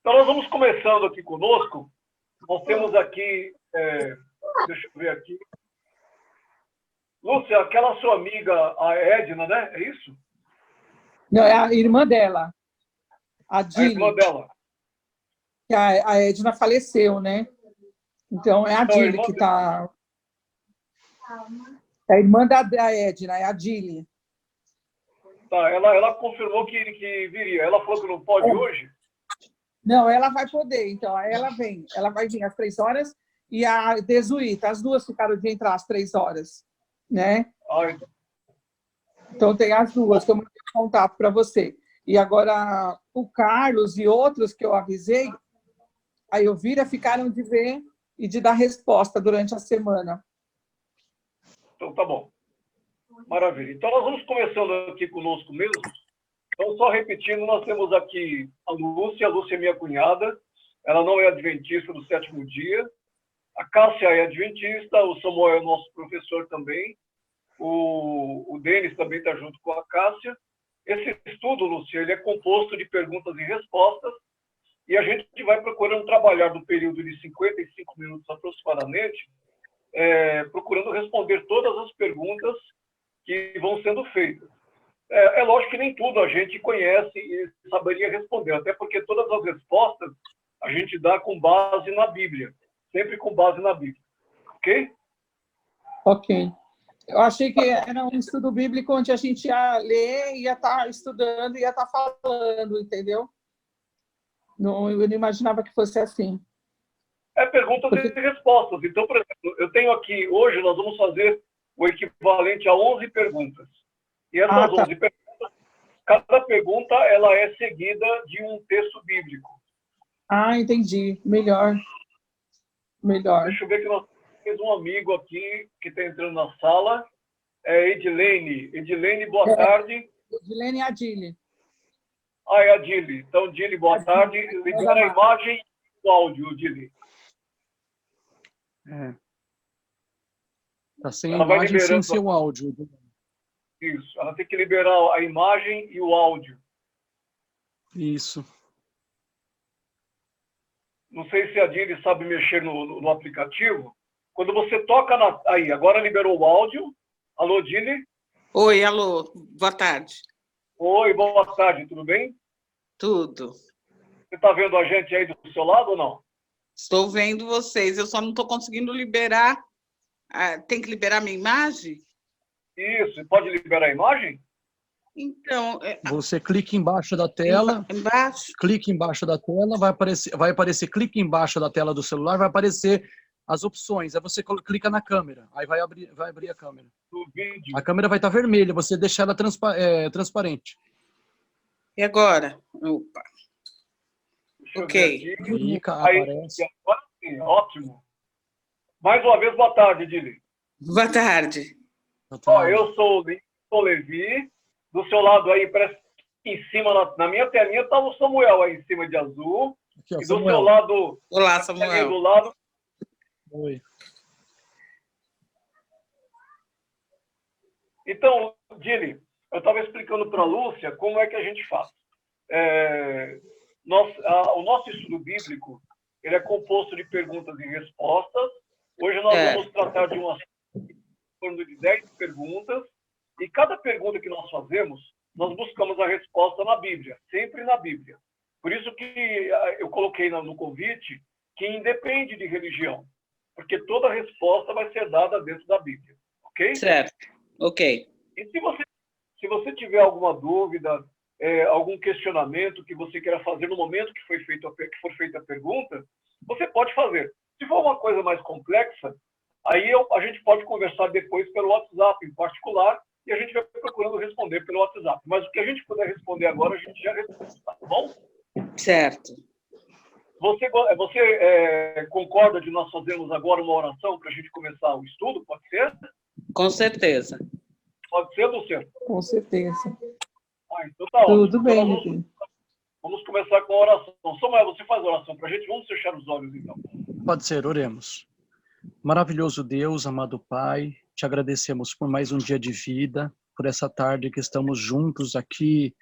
Então, nós vamos começando aqui conosco. Nós temos aqui, deixa eu ver aqui. Lúcia, aquela sua amiga, a Edna, né? É isso? Não, é a irmã dela, a Dili. A irmã dela. Que a Edna faleceu, né? Então, é a Dili que está... É a irmã da Edna, é a Dili. Tá, ela confirmou que viria. Ela falou que não pode hoje? Não, ela vai poder. Então, ela vem. Ela vai vir às 3 horas e a Desuíta. As duas ficaram de entrar às 3 horas, né? Então, tem as duas que eu mandei contato para você. E agora, o Carlos e outros que eu avisei, a Elvira ficaram de ver e de dar resposta durante a semana. Então, tá bom. Maravilha. Então, nós vamos começando aqui conosco mesmo. Então, só repetindo, nós temos aqui a Lúcia é minha cunhada, ela não é adventista do 7º dia, a Cássia é adventista, o Samuel é nosso professor também, o Denis também está junto com a Cássia. Esse estudo, Lúcia, ele é composto de perguntas e respostas, e a gente vai procurando trabalhar no período de 55 minutos aproximadamente, procurando responder todas as perguntas que vão sendo feitas. É lógico que nem tudo a gente conhece e saberia responder, até porque todas as respostas a gente dá com base na Bíblia, sempre com base na Bíblia, ok? Ok. Eu achei que era um estudo bíblico onde a gente ia ler, ia estar estudando, ia estar falando, entendeu? Não, eu não imaginava que fosse assim. É perguntas e respostas. Então, por exemplo, eu tenho aqui, hoje nós vamos fazer o equivalente a 11 perguntas. E essas 11 perguntas, cada pergunta ela é seguida de um texto bíblico. Ah, entendi. Melhor. Deixa eu ver que nós temos um amigo aqui que está entrando na sala. É Edilene. Edilene, boa tarde. Edilene e a Dili. Ah, é a Dili. Então, Dili, boa tarde. Libera a imagem e o áudio, Dili. Está sem a imagem, sem seu áudio. Isso, ela tem que liberar a imagem e o áudio. Isso. Não sei se a Dili sabe mexer no aplicativo. Quando você toca aí, agora liberou o áudio. Alô, Dili? Oi, alô, boa tarde. Oi, boa tarde, tudo bem? Tudo. Você está vendo a gente aí do seu lado ou não? Estou vendo vocês, eu só não estou conseguindo liberar. Tem que liberar minha imagem? Isso, pode liberar a imagem? Então... Você clica embaixo da tela. Embaixo? Clica embaixo da tela, vai aparecer, clica embaixo da tela do celular, vai aparecer as opções. Aí você clica na câmera, aí vai abrir a câmera. No vídeo. A câmera vai estar vermelha, você deixa ela transparente. E agora? Opa. Ok. Clica, aí, aparece. Agora sim, ótimo. Mais uma vez, boa tarde, Dili. Boa tarde. Ó, eu sou o Levi. Do seu lado aí, parece que em cima, na minha telinha, estava o Samuel aí em cima de azul. Aqui, ó, e do Samuel. seu lado... Olá, Samuel. Do lado... Oi. Então, Dili, eu estava explicando para a Lúcia como é que a gente faz. O nosso estudo bíblico ele é composto de perguntas e respostas. Hoje nós vamos tratar de um assunto em torno de 10 perguntas. E cada pergunta que nós fazemos, nós buscamos a resposta na Bíblia, sempre na Bíblia. Por isso que eu coloquei no convite que independe de religião, porque toda resposta vai ser dada dentro da Bíblia, ok? Certo, ok. E se você tiver alguma dúvida, algum questionamento que você queira fazer no momento que for feita a pergunta, você pode fazer. Se for uma coisa mais complexa, aí a gente pode conversar depois pelo WhatsApp em particular, e a gente vai procurando responder pelo WhatsApp. Mas o que a gente puder responder agora, a gente já responde, tá bom? Certo. Você concorda de nós fazermos agora uma oração para a gente começar o estudo? Pode ser? Com certeza. Pode ser, Luciano? Com certeza. Então tá ótimo. Tudo bem, então, vamos começar com a oração. Samuel, você faz a oração para a gente? Vamos fechar os olhos, então. Pode ser, oremos. Maravilhoso Deus, amado Pai, te agradecemos por mais um dia de vida, por essa tarde que estamos juntos aqui,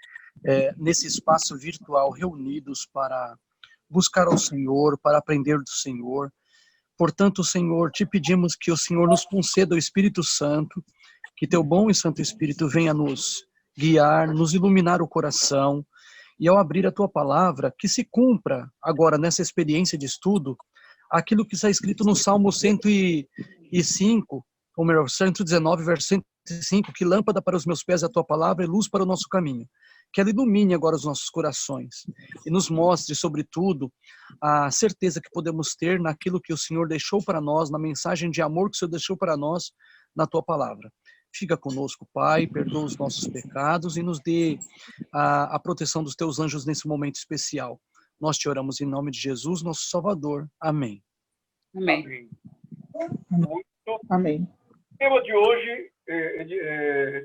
nesse espaço virtual, reunidos para buscar ao Senhor, para aprender do Senhor. Portanto, Senhor, te pedimos que o Senhor nos conceda o Espírito Santo, que teu bom e santo Espírito venha nos guiar, nos iluminar o coração, e ao abrir a tua palavra, que se cumpra agora nessa experiência de estudo, aquilo que está escrito no Salmo 105, ou melhor, 119, verso 105, que lâmpada para os meus pés é a tua palavra e luz para o nosso caminho. Que ela ilumine agora os nossos corações e nos mostre, sobretudo, a certeza que podemos ter naquilo que o Senhor deixou para nós, na mensagem de amor que o Senhor deixou para nós na tua palavra. Fica conosco, Pai, perdoa os nossos pecados e nos dê a proteção dos teus anjos nesse momento especial. Nós te oramos em nome de Jesus, nosso Salvador. Amém. Amém. Amém. O tema de hoje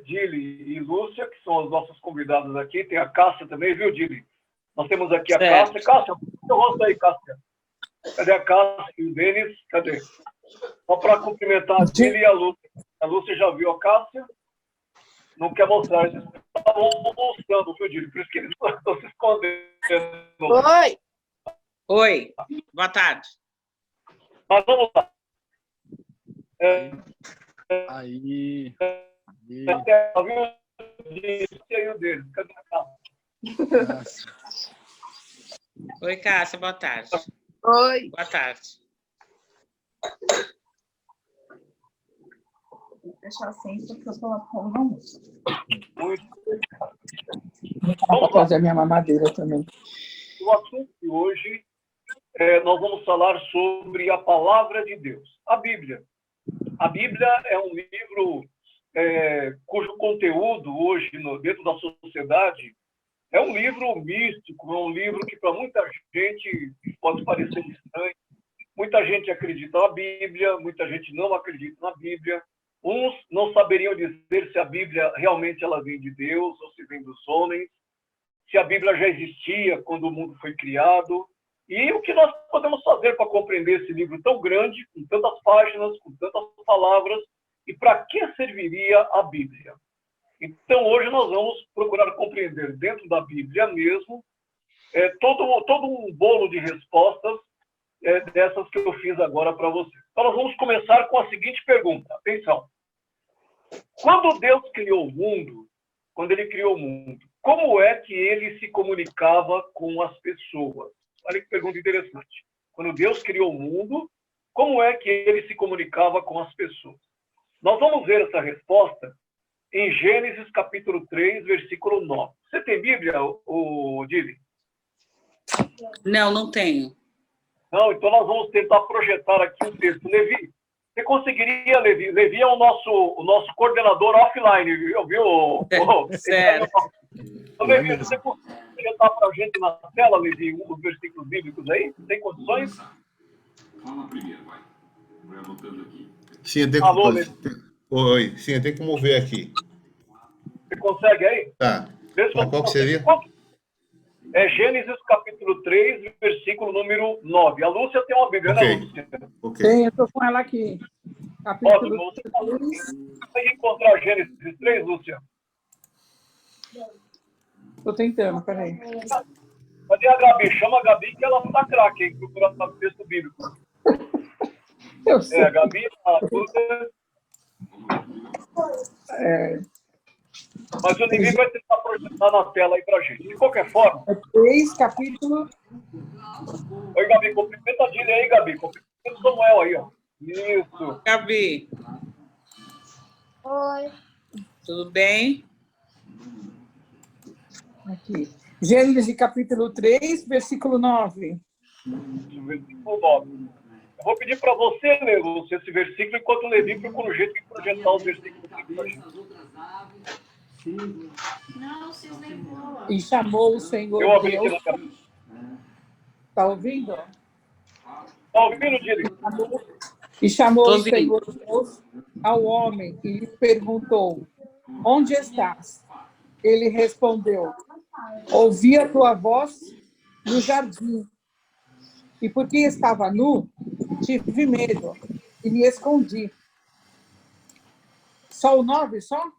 Dili e Lúcia, que são os nossos convidados aqui. Tem a Cássia também, viu, Dili? Nós temos aqui a Cássia. Cássia, seu rosto aí, Cássia. Cadê a Cássia e o Denis? Cadê? Só para cumprimentar a Dili e a Lúcia. A Lúcia já viu a Cássia. Não quer mostrar. Eles estavam mostrando, viu, Dili? Por isso que eles estão se escondendo. Oi! Oi, boa tarde. Mas vamos lá. Aí. Até viu dele. Cadê a Cássia? Oi, Cássia, boa tarde. Oi! Boa tarde. Vou deixar assim, porque eu tô lá com o Vou fazer a minha mamadeira também. O assunto de hoje, nós vamos falar sobre a palavra de Deus, a Bíblia. A Bíblia é um livro cujo conteúdo hoje, dentro da sociedade, é um livro místico, é um livro que para muita gente pode parecer estranho. Muita gente acredita na Bíblia, muita gente não acredita na Bíblia. Uns não saberiam dizer se a Bíblia realmente ela vem de Deus ou se vem dos homens, se a Bíblia já existia quando o mundo foi criado. E o que nós podemos fazer para compreender esse livro tão grande, com tantas páginas, com tantas palavras, e para que serviria a Bíblia? Então, hoje nós vamos procurar compreender dentro da Bíblia mesmo todo um bolo de respostas dessas que eu fiz agora para vocês. Então, nós vamos começar com a seguinte pergunta. Atenção. Quando Deus criou o mundo, como é que ele se comunicava com as pessoas? Olha que pergunta interessante. Quando Deus criou o mundo, como é que ele se comunicava com as pessoas? Nós vamos ver essa resposta em Gênesis capítulo 3, versículo 9. Você tem Bíblia, Dili? Não, não tenho. Não, então nós vamos tentar projetar aqui um texto. Levi, você conseguiria, Levi? Levi é o nosso coordenador offline, viu? Certo. Então, Levi, você consegue projetar para a gente na tela, Levi, um dos versículos bíblicos aí? Tem condições? Fala primeiro, vai. Vou anotando aqui. Sim, tem Alô, como... Oi, sim, tem como ver aqui. Você consegue aí? Tá. Qual que seria? É Gênesis capítulo 3, versículo número 9. A Lúcia tem uma Bíblia, Ok. né, Lúcia? Ok. Tem, eu estou com ela aqui. Ótimo. Capítulo Você 3. consegue encontrar Gênesis 3, Lúcia? Estou tentando, peraí. Cadê a Gabi? Chama a Gabi que ela tá craque, hein? Procurando o texto bíblico. Eu sei. A Gabi, a Lúcia... Mas o Levi vai tentar projetar na tela aí pra gente. De qualquer forma... É 3, capítulo... Oi, Gabi, cumprimenta a Dili aí, Gabi. Cumprimenta o Samuel aí, ó. Isso. Gabi. Oi. Tudo bem? Aqui. Gênesis capítulo 3, versículo 9. Versículo 9. Eu vou pedir para você ler esse versículo, enquanto o Levi procura um jeito de projetar os versículos aqui pra gente. E chamou o Senhor Eu abri aqui Deus. na cabeça. Está ouvindo? Tá ouvindo, Dili? E chamou Tô o ouvindo. Senhor Deus ao homem e lhe perguntou: onde estás? Ele respondeu: ouvi a tua voz no jardim. E porque estava nu, tive medo e me escondi. Só o 9, só?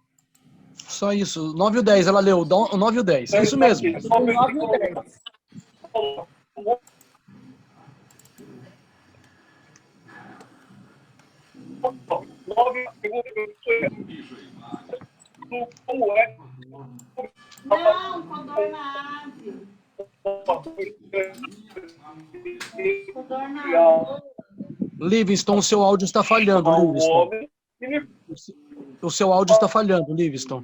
Só isso. 9 e o 10, ela leu. O 9 e o 10. É isso mesmo. O 9 e o 10. 9, a pergunta que eu fiz é: como é? Não, Condor na ave. Condor na ave. Livingston, o seu áudio está falhando, O Livingston. homem O seu áudio está falhando, Livingston.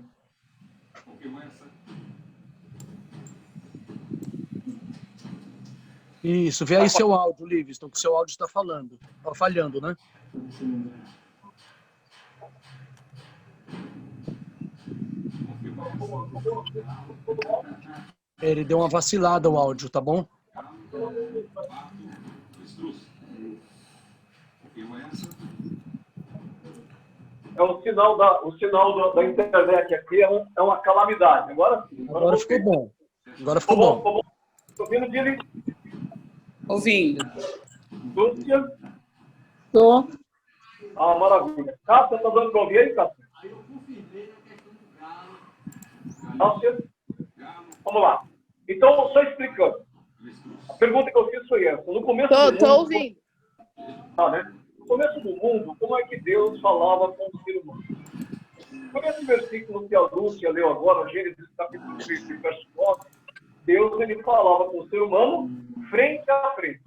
Isso, vê aí seu áudio, Livingston, que o seu áudio está falando. Está falhando, né? Ele deu uma vacilada o áudio, tá bom? é o sinal da internet aqui é uma calamidade. Agora sim. Agora ficou bom. Agora ficou bom. Estou ouvindo dele. Ouvindo. Lúcia. Tô. Ah, maravilha. Cássia, está dando para ouvir aí, Cássia? Cássia? Vamos lá. Então, só explicando. A pergunta que eu fiz foi essa. No começo do mundo... Tô ouvindo. Né? No começo do mundo, como é que Deus falava com o ser humano? Por esse versículo que a Lúcia leu agora, Gênesis capítulo 3, verso 9, Deus ele falava com o ser humano frente a frente.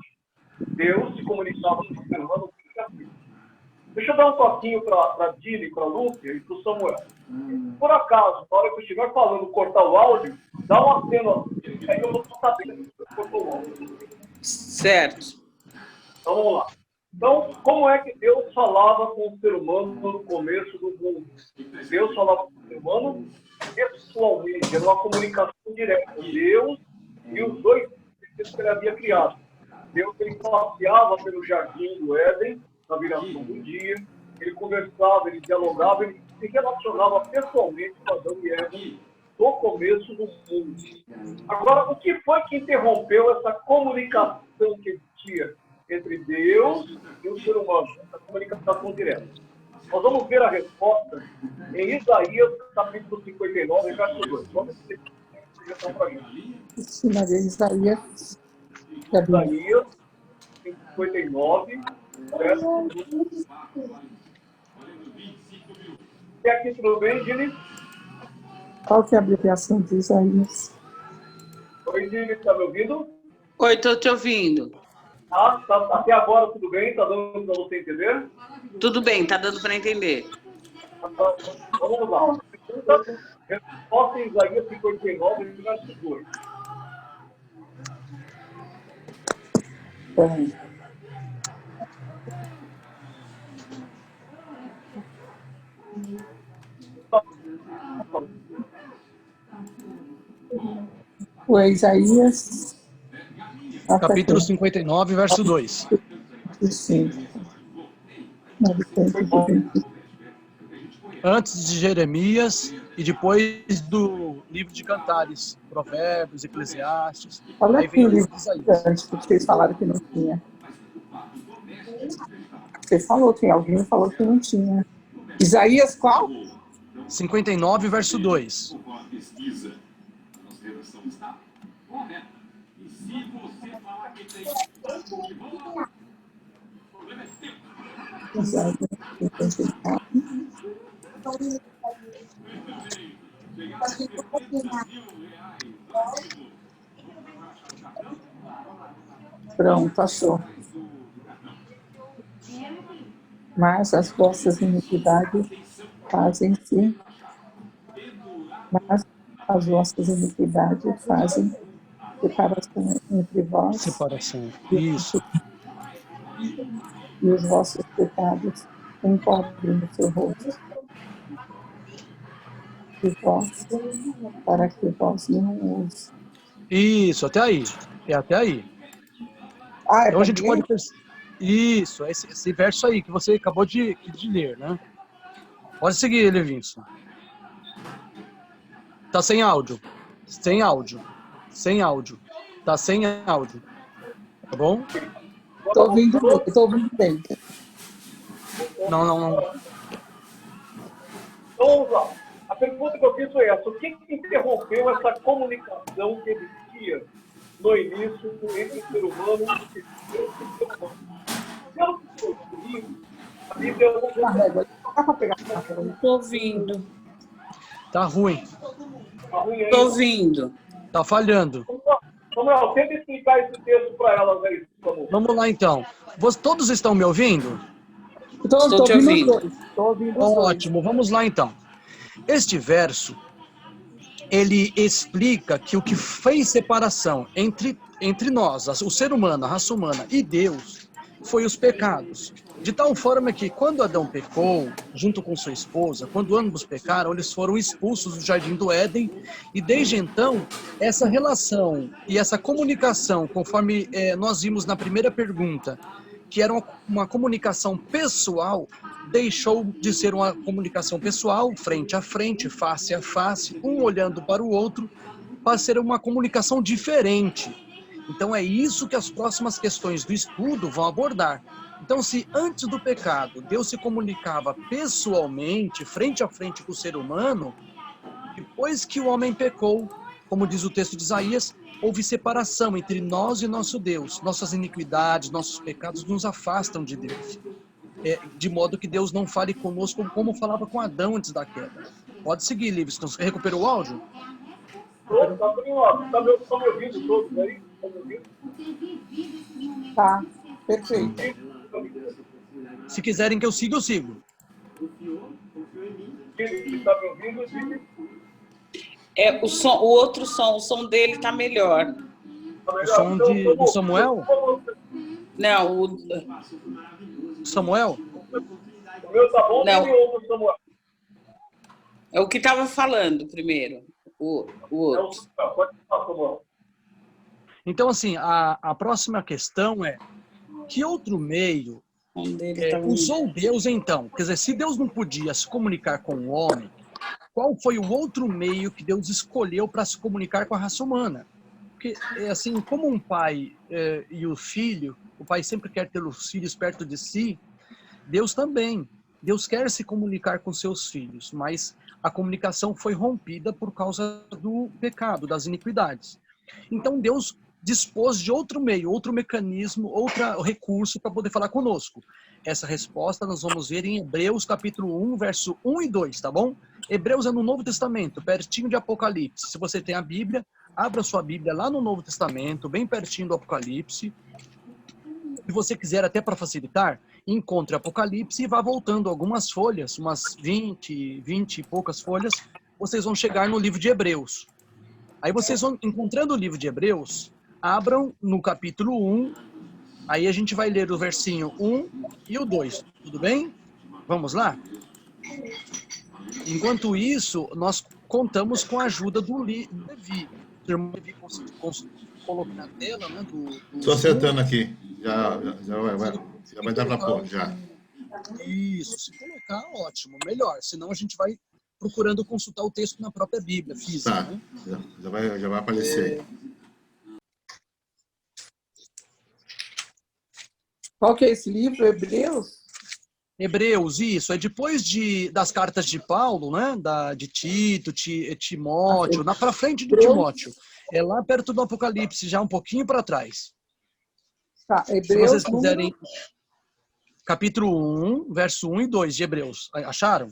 Deus se comunicava com o ser humano frente a frente. Deixa eu dar um toquinho para a Dini, para a Lúcia e para o Samuel. Por acaso, na hora que eu estiver falando, cortar o áudio, dá um aceno assim, aí eu vou saber que cortou o áudio. Certo. Então, vamos lá. Então, como é que Deus falava com o ser humano no começo do mundo? Deus falava com o ser humano pessoalmente, era uma comunicação direta. Deus e os dois que ele havia criado. Deus ele passeava pelo jardim do Éden, na viração do dia, ele conversava, ele dialogava, ele se relacionava pessoalmente com Adão e Eva no começo do mundo. Agora, o que foi que interrompeu essa comunicação que existia entre Deus e o ser humano, essa comunicação direta? Nós vamos ver a resposta em Isaías, capítulo 59, verso 2. Vamos ver a projeção para gente. Isaías. Isaías 59, verso 2. E aqui tudo bem, Gini? Qual que é a abreviação de Isaías? Oi, Gini, está me ouvindo? Oi, estou te ouvindo. Tá, até agora tudo bem? Está dando para você entender? Tudo bem, tá dando para entender. Vamos lá. Resposta em Isaías 59, verso 2. O Isaías. Capítulo 59, verso 2. Sim. Antes de Jeremias e depois do livro de Cantares, Provérbios, Eclesiastes. Olha Aí aqui vem o o livro livro de Isaías. que vocês falaram que não tinha. Você falou, alguém falou que não tinha. Isaías qual? 59, verso 2. Isaías 59. Pronto, achou. Mas as vossas iniquidades fazem-se, mas as vossas iniquidades fazem separação entre vós. Separação. Isso. E os vossos pecados encobrem o seu rosto. E vós, para que vós não os... Isso, até aí. É até aí. Ah, então a gente pode perceber. Isso, esse verso aí que você acabou de ler, né? Pode seguir, Levinson. Tá sem áudio. Sem áudio. Sem áudio. Tá sem áudio. Tá bom? Estou ouvindo bem. Não. Então, vamos lá. A pergunta que eu fiz foi essa. O que interrompeu essa comunicação que existia no início entre o ser humano e o ser humano? Pelo que eu li, a e Deus não Carrega. Dá pra pegar? Tô ouvindo. Tá ruim. tá ruim aí. Tô ouvindo. Tá falhando. Samuel, tenta explicar esse texto para elas aí, por favor. Vamos lá, então. Todos estão me ouvindo? Estou te ouvindo. Estou ouvindo os dois. Ótimo, vamos lá, então. Este verso, ele explica que o que fez separação entre nós, o ser humano, a raça humana e Deus, foi os pecados. De tal forma que quando Adão pecou, junto com sua esposa, quando ambos pecaram, eles foram expulsos do jardim do Éden, e desde então, essa relação e essa comunicação, conforme nós vimos na primeira pergunta, que era uma comunicação pessoal, deixou de ser uma comunicação pessoal, frente a frente, face a face, um olhando para o outro, para ser uma comunicação diferente. Então é isso que as próximas questões do estudo vão abordar. Então, se antes do pecado Deus se comunicava pessoalmente, frente a frente com o ser humano, depois que o homem pecou, como diz o texto de Isaías, houve separação entre nós e nosso Deus. Nossas iniquidades, nossos pecados nos afastam de Deus. De modo que Deus não fale conosco como falava com Adão antes da queda. Pode seguir, Livingston. Você recuperou o áudio? Tá me ouvindo todos aí? Tá me ouvindo? Tá, perfeito. Se quiserem que eu siga, eu sigo. Ele tá me ouvindo? O outro som, o som dele tá melhor. O som do Samuel? Não, o Samuel? O meu tá bom, não. ou o Samuel? É o que estava falando primeiro. O outro. Pode falar, Samuel. Então, assim, a próxima questão é: que outro meio usou Deus, então? Quer dizer, se Deus não podia se comunicar com o homem, qual foi o outro meio que Deus escolheu para se comunicar com a raça humana? Porque, assim, como um pai e o filho, o pai sempre quer ter os filhos perto de si, Deus também. Deus quer se comunicar com seus filhos, mas a comunicação foi rompida por causa do pecado, das iniquidades. Então, Deus dispôs de outro meio, outro mecanismo, outro recurso para poder falar conosco. Essa resposta nós vamos ver em Hebreus capítulo 1, verso 1 e 2, tá bom? Hebreus é no Novo Testamento, pertinho de Apocalipse. Se você tem a Bíblia, abra sua Bíblia lá no Novo Testamento, bem pertinho do Apocalipse. Se você quiser, até para facilitar, encontre Apocalipse e vá voltando algumas folhas, umas 20 e poucas folhas, vocês vão chegar no livro de Hebreus. Aí vocês vão, encontrando o livro de Hebreus, abram no capítulo 1, aí a gente vai ler o versinho 1 e o 2, tudo bem? Vamos lá? Enquanto isso, nós contamos com a ajuda do Levi. O irmão Levi colocou na tela, né? Estou acertando aqui. Já vai dar para pôr, já. Isso, se colocar, ótimo, melhor. Senão a gente vai procurando consultar o texto na própria Bíblia física. Tá, né? já vai aparecer aí. Qual que é esse livro? Hebreus? Hebreus, isso. É depois das cartas de Paulo, né? De Tito, Timóteo, para frente do Timóteo. É lá perto do Apocalipse, já um pouquinho para trás. Tá, Se Hebreus, vocês quiserem, capítulo 1, verso 1 e 2 de Hebreus. Acharam?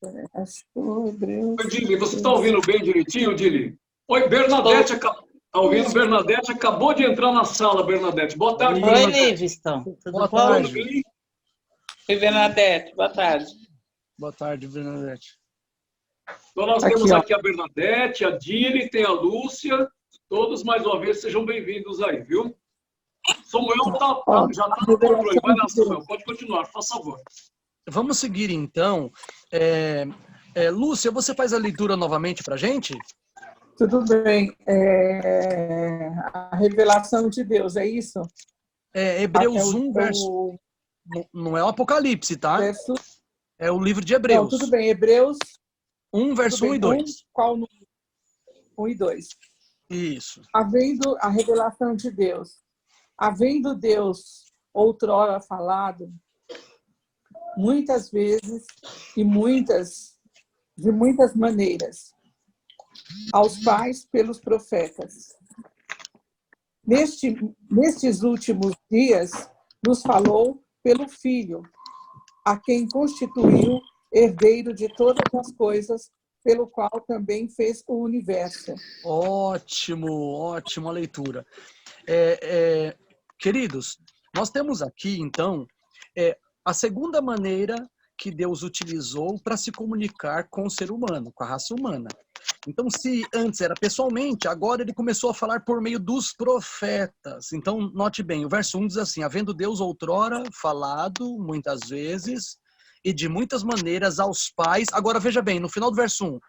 Hebreus. Oi, Dili, você está ouvindo bem direitinho, Dili? Oi, Bernadette, está ouvindo? Bernadette acabou de entrar na sala, Bernadette. Boa tarde, Oi, Bernadette. Livingston. Tudo Boa bom? tarde. Oi, Bernadette. Boa tarde. Boa tarde, Bernadette. Então, nós Aqui, temos ó. aqui a Bernadette, a Dili, tem a Lúcia. Todos, mais uma vez, sejam bem-vindos aí, viu? Samuel já está no controle. Vai lá, Samuel. Pode continuar, por favor. Vamos seguir, então. Lúcia, você faz a leitura novamente para a gente? Tudo bem. A revelação de Deus, é isso? Hebreus 1, verso... Não é o Apocalipse, tá? Verso... É o livro de Não, Hebreus. tudo bem. Hebreus... 1, verso 1 e 2. Qual número? 1 e 2. Isso. Havendo a revelação de Deus, havendo Deus outrora falado, muitas vezes e de muitas maneiras, aos pais pelos profetas. Nestes últimos dias, nos falou pelo Filho, a quem constituiu herdeiro de todas as coisas, pelo qual também fez o universo. Ótima leitura. Queridos, nós temos aqui, então, a segunda maneira que Deus utilizou para se comunicar com o ser humano, com a raça humana. Então, se antes era pessoalmente, agora ele começou a falar por meio dos profetas. Então, note bem, o verso 1 diz assim: havendo Deus outrora falado, muitas vezes, e de muitas maneiras aos pais. Agora, veja bem, no final do verso 1,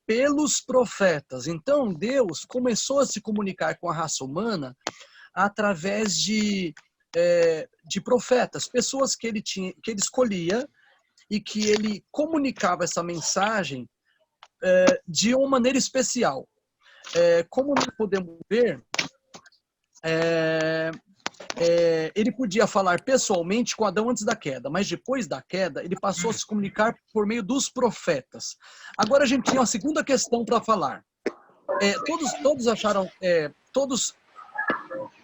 pelos profetas. Então, Deus começou a se comunicar com a raça humana através de profetas, pessoas que ele escolhia e que ele comunicava essa mensagem de uma maneira especial. Como nós podemos ver, ele podia falar pessoalmente com Adão antes da queda, mas depois da queda ele passou a se comunicar por meio dos profetas. Agora a gente tem uma segunda questão para falar. Todos acharam, todos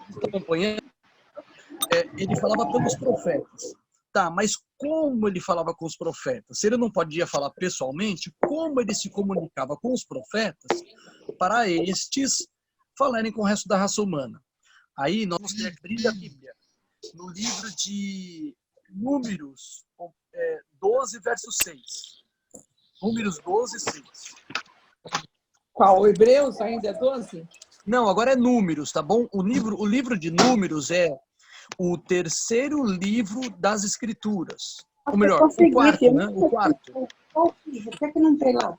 estão acompanhando, ele falava pelos profetas. Tá, mas como ele falava com os profetas? Se ele não podia falar pessoalmente, como ele se comunicava com os profetas para estes falarem com o resto da raça humana? Aí nós vamos ter que abrir a Bíblia no livro de Números 12, verso 6. Números 12, 6. Qual? Hebreus ainda é 12? Não, agora é Números, tá bom? O livro de Números é o terceiro livro das Escrituras. Ou melhor, o quarto, né? O quarto. Por que não tem lá?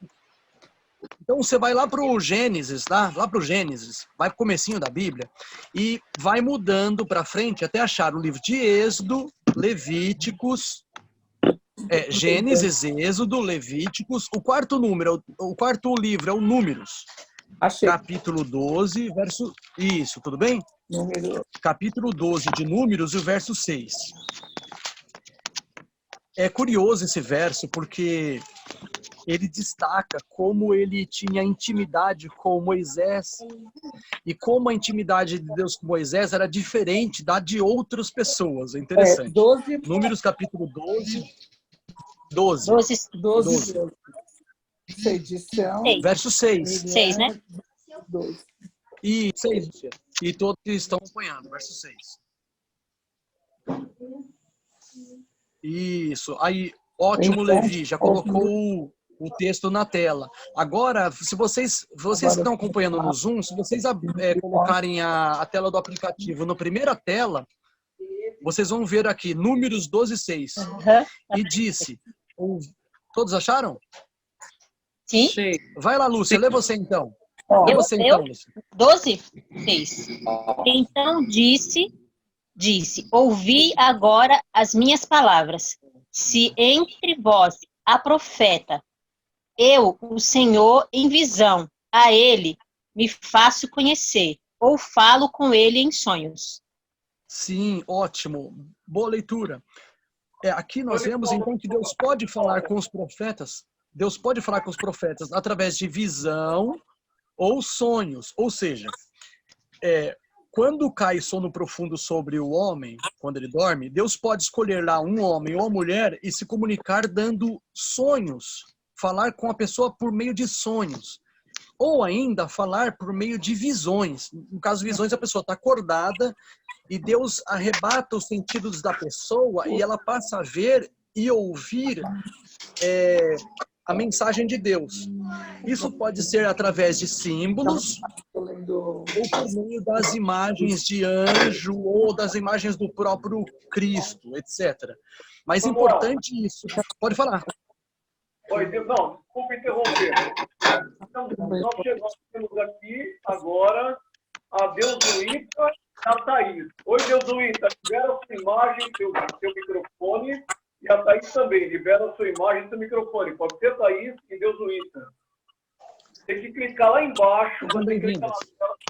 Então você vai lá para o Gênesis, tá? Lá para o Gênesis, vai para o comecinho da Bíblia e vai mudando para frente até achar o livro de Êxodo, Levíticos, Gênesis, Êxodo, Levíticos. O quarto livro é o Números. Achei. Capítulo 12, verso... Isso, tudo bem? Número... Capítulo 12 de Números e o verso 6. É curioso esse verso porque ele destaca como ele tinha intimidade com Moisés e como a intimidade de Deus com Moisés era diferente da de outras pessoas. É interessante. 12... Números capítulo 12. Edição. Verso 6. 6, né? 12. E 6. E todos estão acompanhando. Verso 6. Isso. Aí, ótimo, Levi. Já colocou o texto na tela. Agora, se vocês que estão acompanhando no Zoom, se vocês colocarem a tela do aplicativo na primeira tela, vocês vão ver aqui, Números 12, 6. E disse... Todos acharam? Sim. Vai lá, Lúcia. Lê você então. Eu, Lúcia. 12, 6. Então disse, ouvi agora as minhas palavras. Se entre vós há profeta, eu, o Senhor, em visão, a ele me faço conhecer, ou falo com ele em sonhos. Sim, ótimo. Boa leitura. Aqui nós vemos, então, que Deus pode falar com os profetas. Deus pode falar com os profetas através de visão ou sonhos. Ou seja, quando cai sono profundo sobre o homem, quando ele dorme, Deus pode escolher lá um homem ou uma mulher e se comunicar dando sonhos. Falar com a pessoa por meio de sonhos. Ou ainda falar por meio de visões. No caso, visões, a pessoa está acordada e Deus arrebata os sentidos da pessoa e ela passa a ver e ouvir a mensagem de Deus. Isso pode ser através de símbolos ou por meio das imagens de anjo ou das imagens do próprio Cristo, etc. Mas importante isso. Pode falar. Oi, não, desculpa interromper. Então, nós temos aqui agora a Deusuíta e a Thaís. Oi, Deusuíta, libera a sua imagem, seu microfone, e a Thaís também, libera a sua imagem e seu microfone. Pode ser Thaís e Deusuíta. Tem que clicar lá embaixo. Você clicar lá.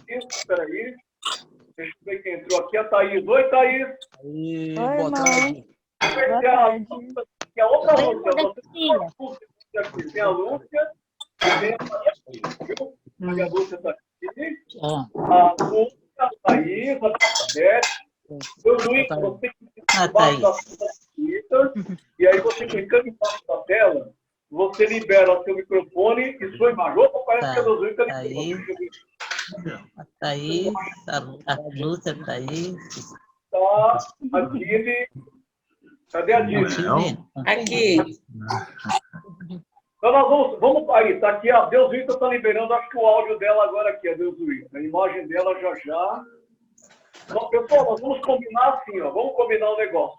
Espera aí. Deixa eu ver quem entrou aqui. A Thaís. Oi, Thaís. Oi, boa tarde. Boa tarde. E a outra Lúcia. Tem a Lúcia. Tem a Maria Lúcia está aqui. A Lúcia, a Thaís, a Beth. Deusuíta, você que tá aí. embaixo da fita, e aí você clicando embaixo da tela, você libera seu microfone e sua imagem. Opa, parece que a Dezuíta Tá aí. Tá aí. A Lúcia tá aí. Tá, a Dini. Cadê a Dini? Aqui. Então nós vamos aí, tá aqui, a Dezuíta está liberando, acho que o áudio dela agora aqui, a Dezuíta. A imagem dela já. Então, pessoal, nós vamos combinar assim, ó, vamos combinar um negócio.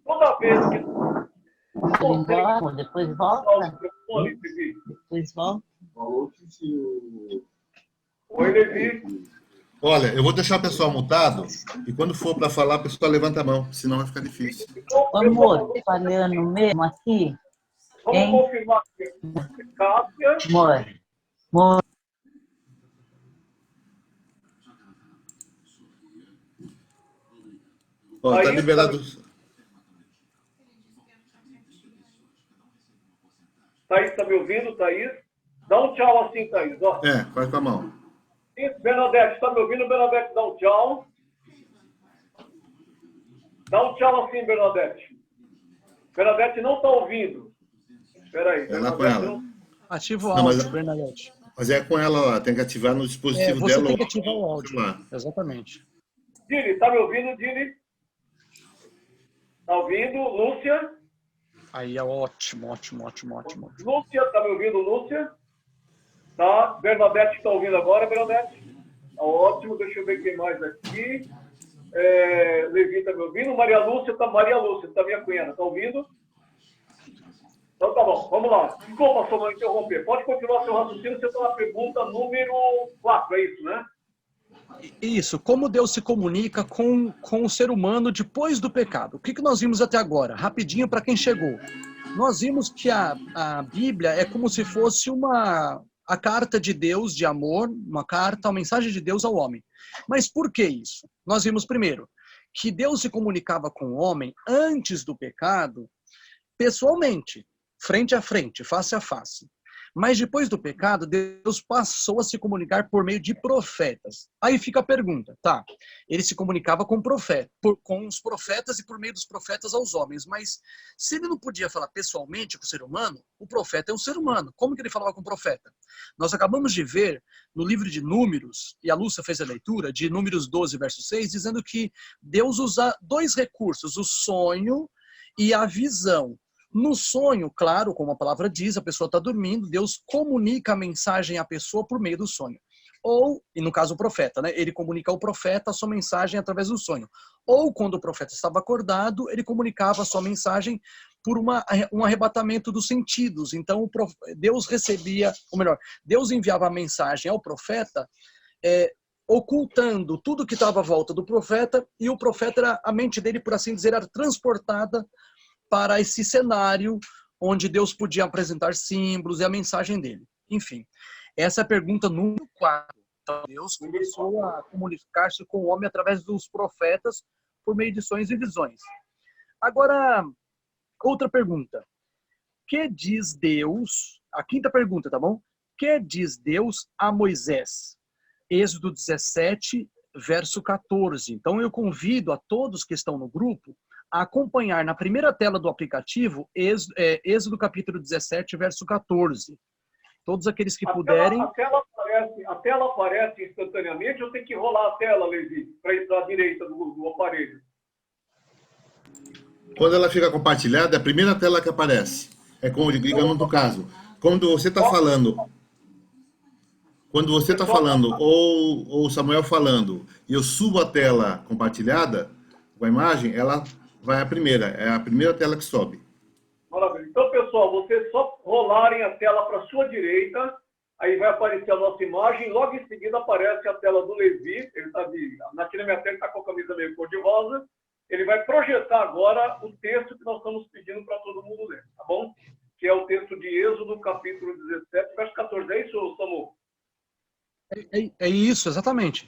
Toda vez que... Depois volta. Depois volta. Oi, Levi. Olha, eu vou deixar o pessoal mutado e quando for para falar, o pessoal levanta a mão, senão vai ficar difícil. Ô, amor, falando mesmo aqui. Vamos confirmar aqui. Cássia. Amor. Ó, tá liberado. Thaís, tá me ouvindo, Thaís? Dá um tchau assim, Thaís, ó. Faz com a mão. Isso, Bernadette, tá me ouvindo? Bernadette, dá um tchau. Dá um tchau assim, Bernadette. Bernadette não tá ouvindo. Espera aí. É lá com ela. Ativa o áudio, Bernadette. Mas é com ela lá, tem que ativar no dispositivo você dela. Você tem que ativar o áudio, exatamente. Dini, tá me ouvindo, Dini? Tá ouvindo? Lúcia? Aí é ótimo. Lúcia, tá me ouvindo, Lúcia? Tá. Bernadette tá ouvindo agora, Bernadette? Tá ótimo, deixa eu ver quem mais aqui. Levi tá me ouvindo? Maria Lúcia, tá minha cunhada, tá ouvindo? Então tá bom, vamos lá. Desculpa, só não interromper. Pode continuar seu raciocínio, você está na pergunta número 4, é isso, né? Isso, como Deus se comunica com o ser humano depois do pecado. O que nós vimos até agora? Rapidinho para quem chegou. Nós vimos que a Bíblia é como se fosse a carta de Deus de amor, uma mensagem de Deus ao homem. Mas por que isso? Nós vimos primeiro que Deus se comunicava com o homem antes do pecado, pessoalmente, frente a frente, face a face. Mas depois do pecado, Deus passou a se comunicar por meio de profetas. Aí fica a pergunta, tá? Ele se comunicava com os profetas e por meio dos profetas aos homens. Mas se ele não podia falar pessoalmente com o ser humano, o profeta é um ser humano. Como que ele falava com o profeta? Nós acabamos de ver no livro de Números, e a Lúcia fez a leitura, de Números 12, verso 6, dizendo que Deus usa dois recursos, o sonho e a visão. No sonho, claro, como a palavra diz, a pessoa está dormindo, Deus comunica a mensagem à pessoa por meio do sonho. Ou, e no caso o profeta, né? Ele comunica ao profeta a sua mensagem através do sonho. Ou quando o profeta estava acordado, ele comunicava a sua mensagem por um arrebatamento dos sentidos. Então Deus recebia, ou melhor, Deus enviava a mensagem ao profeta, ocultando tudo que estava à volta do profeta, e o profeta, a mente dele, por assim dizer, era transportada para esse cenário onde Deus podia apresentar símbolos e a mensagem dele. Enfim, essa é a pergunta número 4. Então, Deus começou a comunicar-se com o homem através dos profetas por meio de sonhos e visões. Agora, outra pergunta. Que diz Deus, a quinta pergunta, tá bom? Que diz Deus a Moisés? Êxodo 17, verso 14. Então, eu convido a todos que estão no grupo a acompanhar na primeira tela do aplicativo Êxodo capítulo 17, verso 14. Todos aqueles que puderem... A tela aparece instantaneamente ou tem que rolar a tela, Levi, para ir para a direita do aparelho? Quando ela fica compartilhada, é a primeira tela que aparece. É como, digamos, no caso, quando você está falando... Quando você está falando, ou o Samuel falando, e eu subo a tela compartilhada com a imagem, ela vai a primeira. É a primeira tela que sobe. Maravilha. Então, pessoal, vocês só rolarem a tela para a sua direita, aí vai aparecer a nossa imagem, logo em seguida aparece a tela do Levi, ele está aqui na minha tela, está com a camisa meio cor-de-rosa, ele vai projetar agora o texto que nós estamos pedindo para todo mundo ler, tá bom? Que é o texto de Êxodo, capítulo 17, verso 14. É isso, Samu? É isso, exatamente.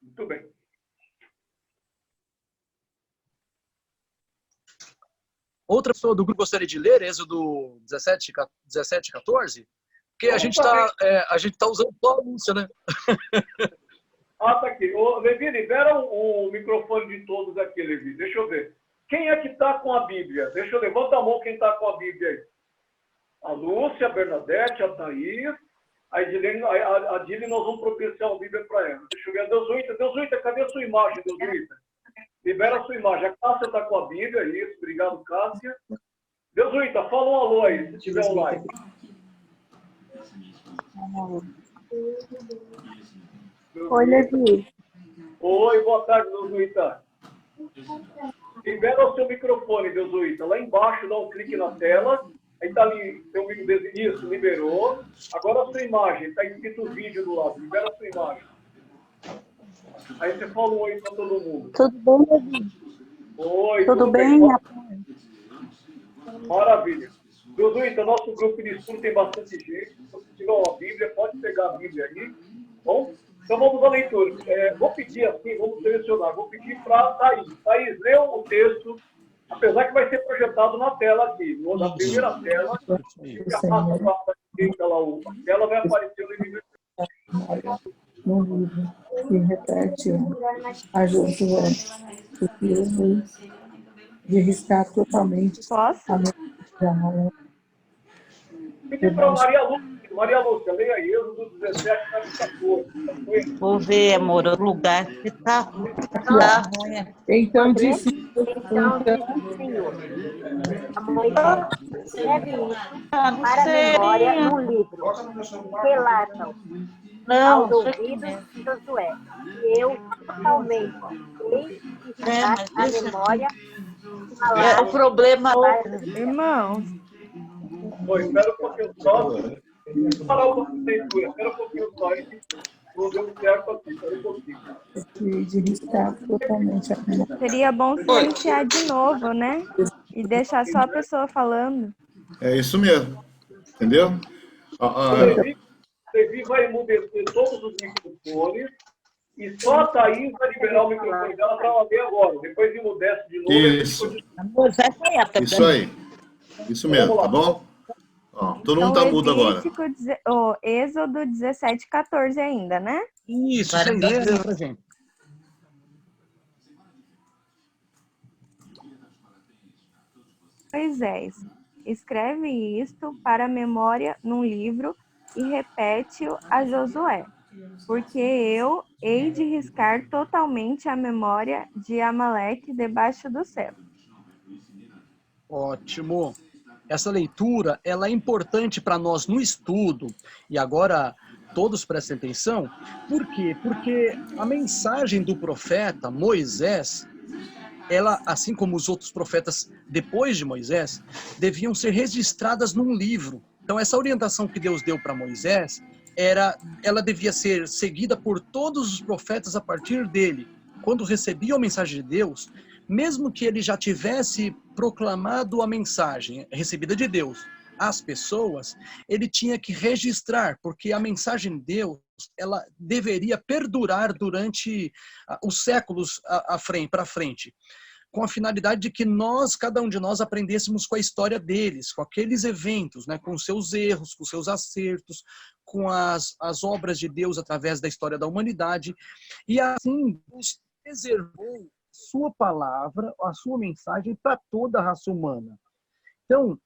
Muito bem. Outra pessoa do grupo gostaria de ler Êxodo 17, 14? Porque a gente tá usando só a Lúcia, né? Ah, tá aqui. Ô, Levi, libera o microfone de todos aqui, Levi. Deixa eu ver. Quem é que está com a Bíblia? Deixa eu levanta a mão quem está com a Bíblia aí. A Lúcia, a Bernadette, a Thaís, a Edilene, a Dili, nós vamos providenciar uma Bíblia para ela. Deixa eu ver. A Deusuíta, cadê a sua imagem, Deusuíta? Libera a sua imagem. A Cássia está com a Bíblia, isso. Obrigado, Cássia. Deusuíta, fala um alô aí, se tiver online. Oi, Levi. Oi, boa tarde, Deusuíta. Libera o seu microfone, Deusuíta. Lá embaixo, dá um clique na tela. Aí está ali, seu amigo desenho, isso, liberou. Agora a sua imagem, está escrito vídeo do lado. Libera a sua imagem. Aí você fala um oi para todo mundo. Tudo bem, Levi? Oi, Tudo bem? Maravilha. Deusuíta, nosso grupo de estudo tem bastante gente. Se você tiver uma Bíblia, pode pegar a Bíblia aí. Bom? Então vamos à leitura. Vou pedir assim, vamos selecionar. Vou pedir para a Thaís. Thaís, lê o texto, apesar que vai ser projetado na tela aqui. Na primeira tela, ela vai aparecer no livro. No livro, que repete a Josué, porque eu vou de riscar totalmente a minha vida. Pedir para Maria Lúcia. Maria Lúcia, leia aí, Êxodo 17, 14. Vou ver, amor, o lugar que está. Então disse Senhor, a Moisés escreve isso para a memória num livro. Relatam aos ouvidos de Josué. E eu totalmente deixo a memória. O problema, Irmãos. Oi, espera um pouquinho só. Vou parar um pouquinho de leitura. Espera um pouquinho só. Não deu certo aqui. Espera um pouquinho. de riscar totalmente a minha. Seria bom silenciar de novo, né? E deixar só a pessoa falando. É isso mesmo. Entendeu? Levi vai emudecer todos os microfones e só a Thaís vai liberar o microfone dela para ela ver agora. Depois emudece de novo. Isso. Isso aí. Isso mesmo, tá bom? Ó, todo mundo tá mudo agora. O Êxodo 17, 14 ainda, né? Isso aí mesmo, pra gente. Moisés, escreve isto para a memória num livro e repete-o a Josué, porque eu hei de riscar totalmente a memória de Amaleque debaixo do céu. Ótimo. Essa leitura, ela é importante para nós no estudo. E agora, todos prestem atenção. Por quê? Porque a mensagem do profeta Moisés, ela, assim como os outros profetas depois de Moisés, deviam ser registradas num livro. Então, essa orientação que Deus deu para Moisés, ela devia ser seguida por todos os profetas a partir dele. Quando recebiam a mensagem de Deus, mesmo que ele já tivesse proclamado a mensagem recebida de Deus às pessoas, ele tinha que registrar, porque a mensagem de Deus, ela deveria perdurar durante os séculos para frente, com a finalidade de que cada um de nós, aprendêssemos com a história deles, com aqueles eventos, né, com seus erros, com seus acertos, com as obras de Deus através da história da humanidade, e assim Deus preservou sua palavra, a sua mensagem para toda a raça humana. Então,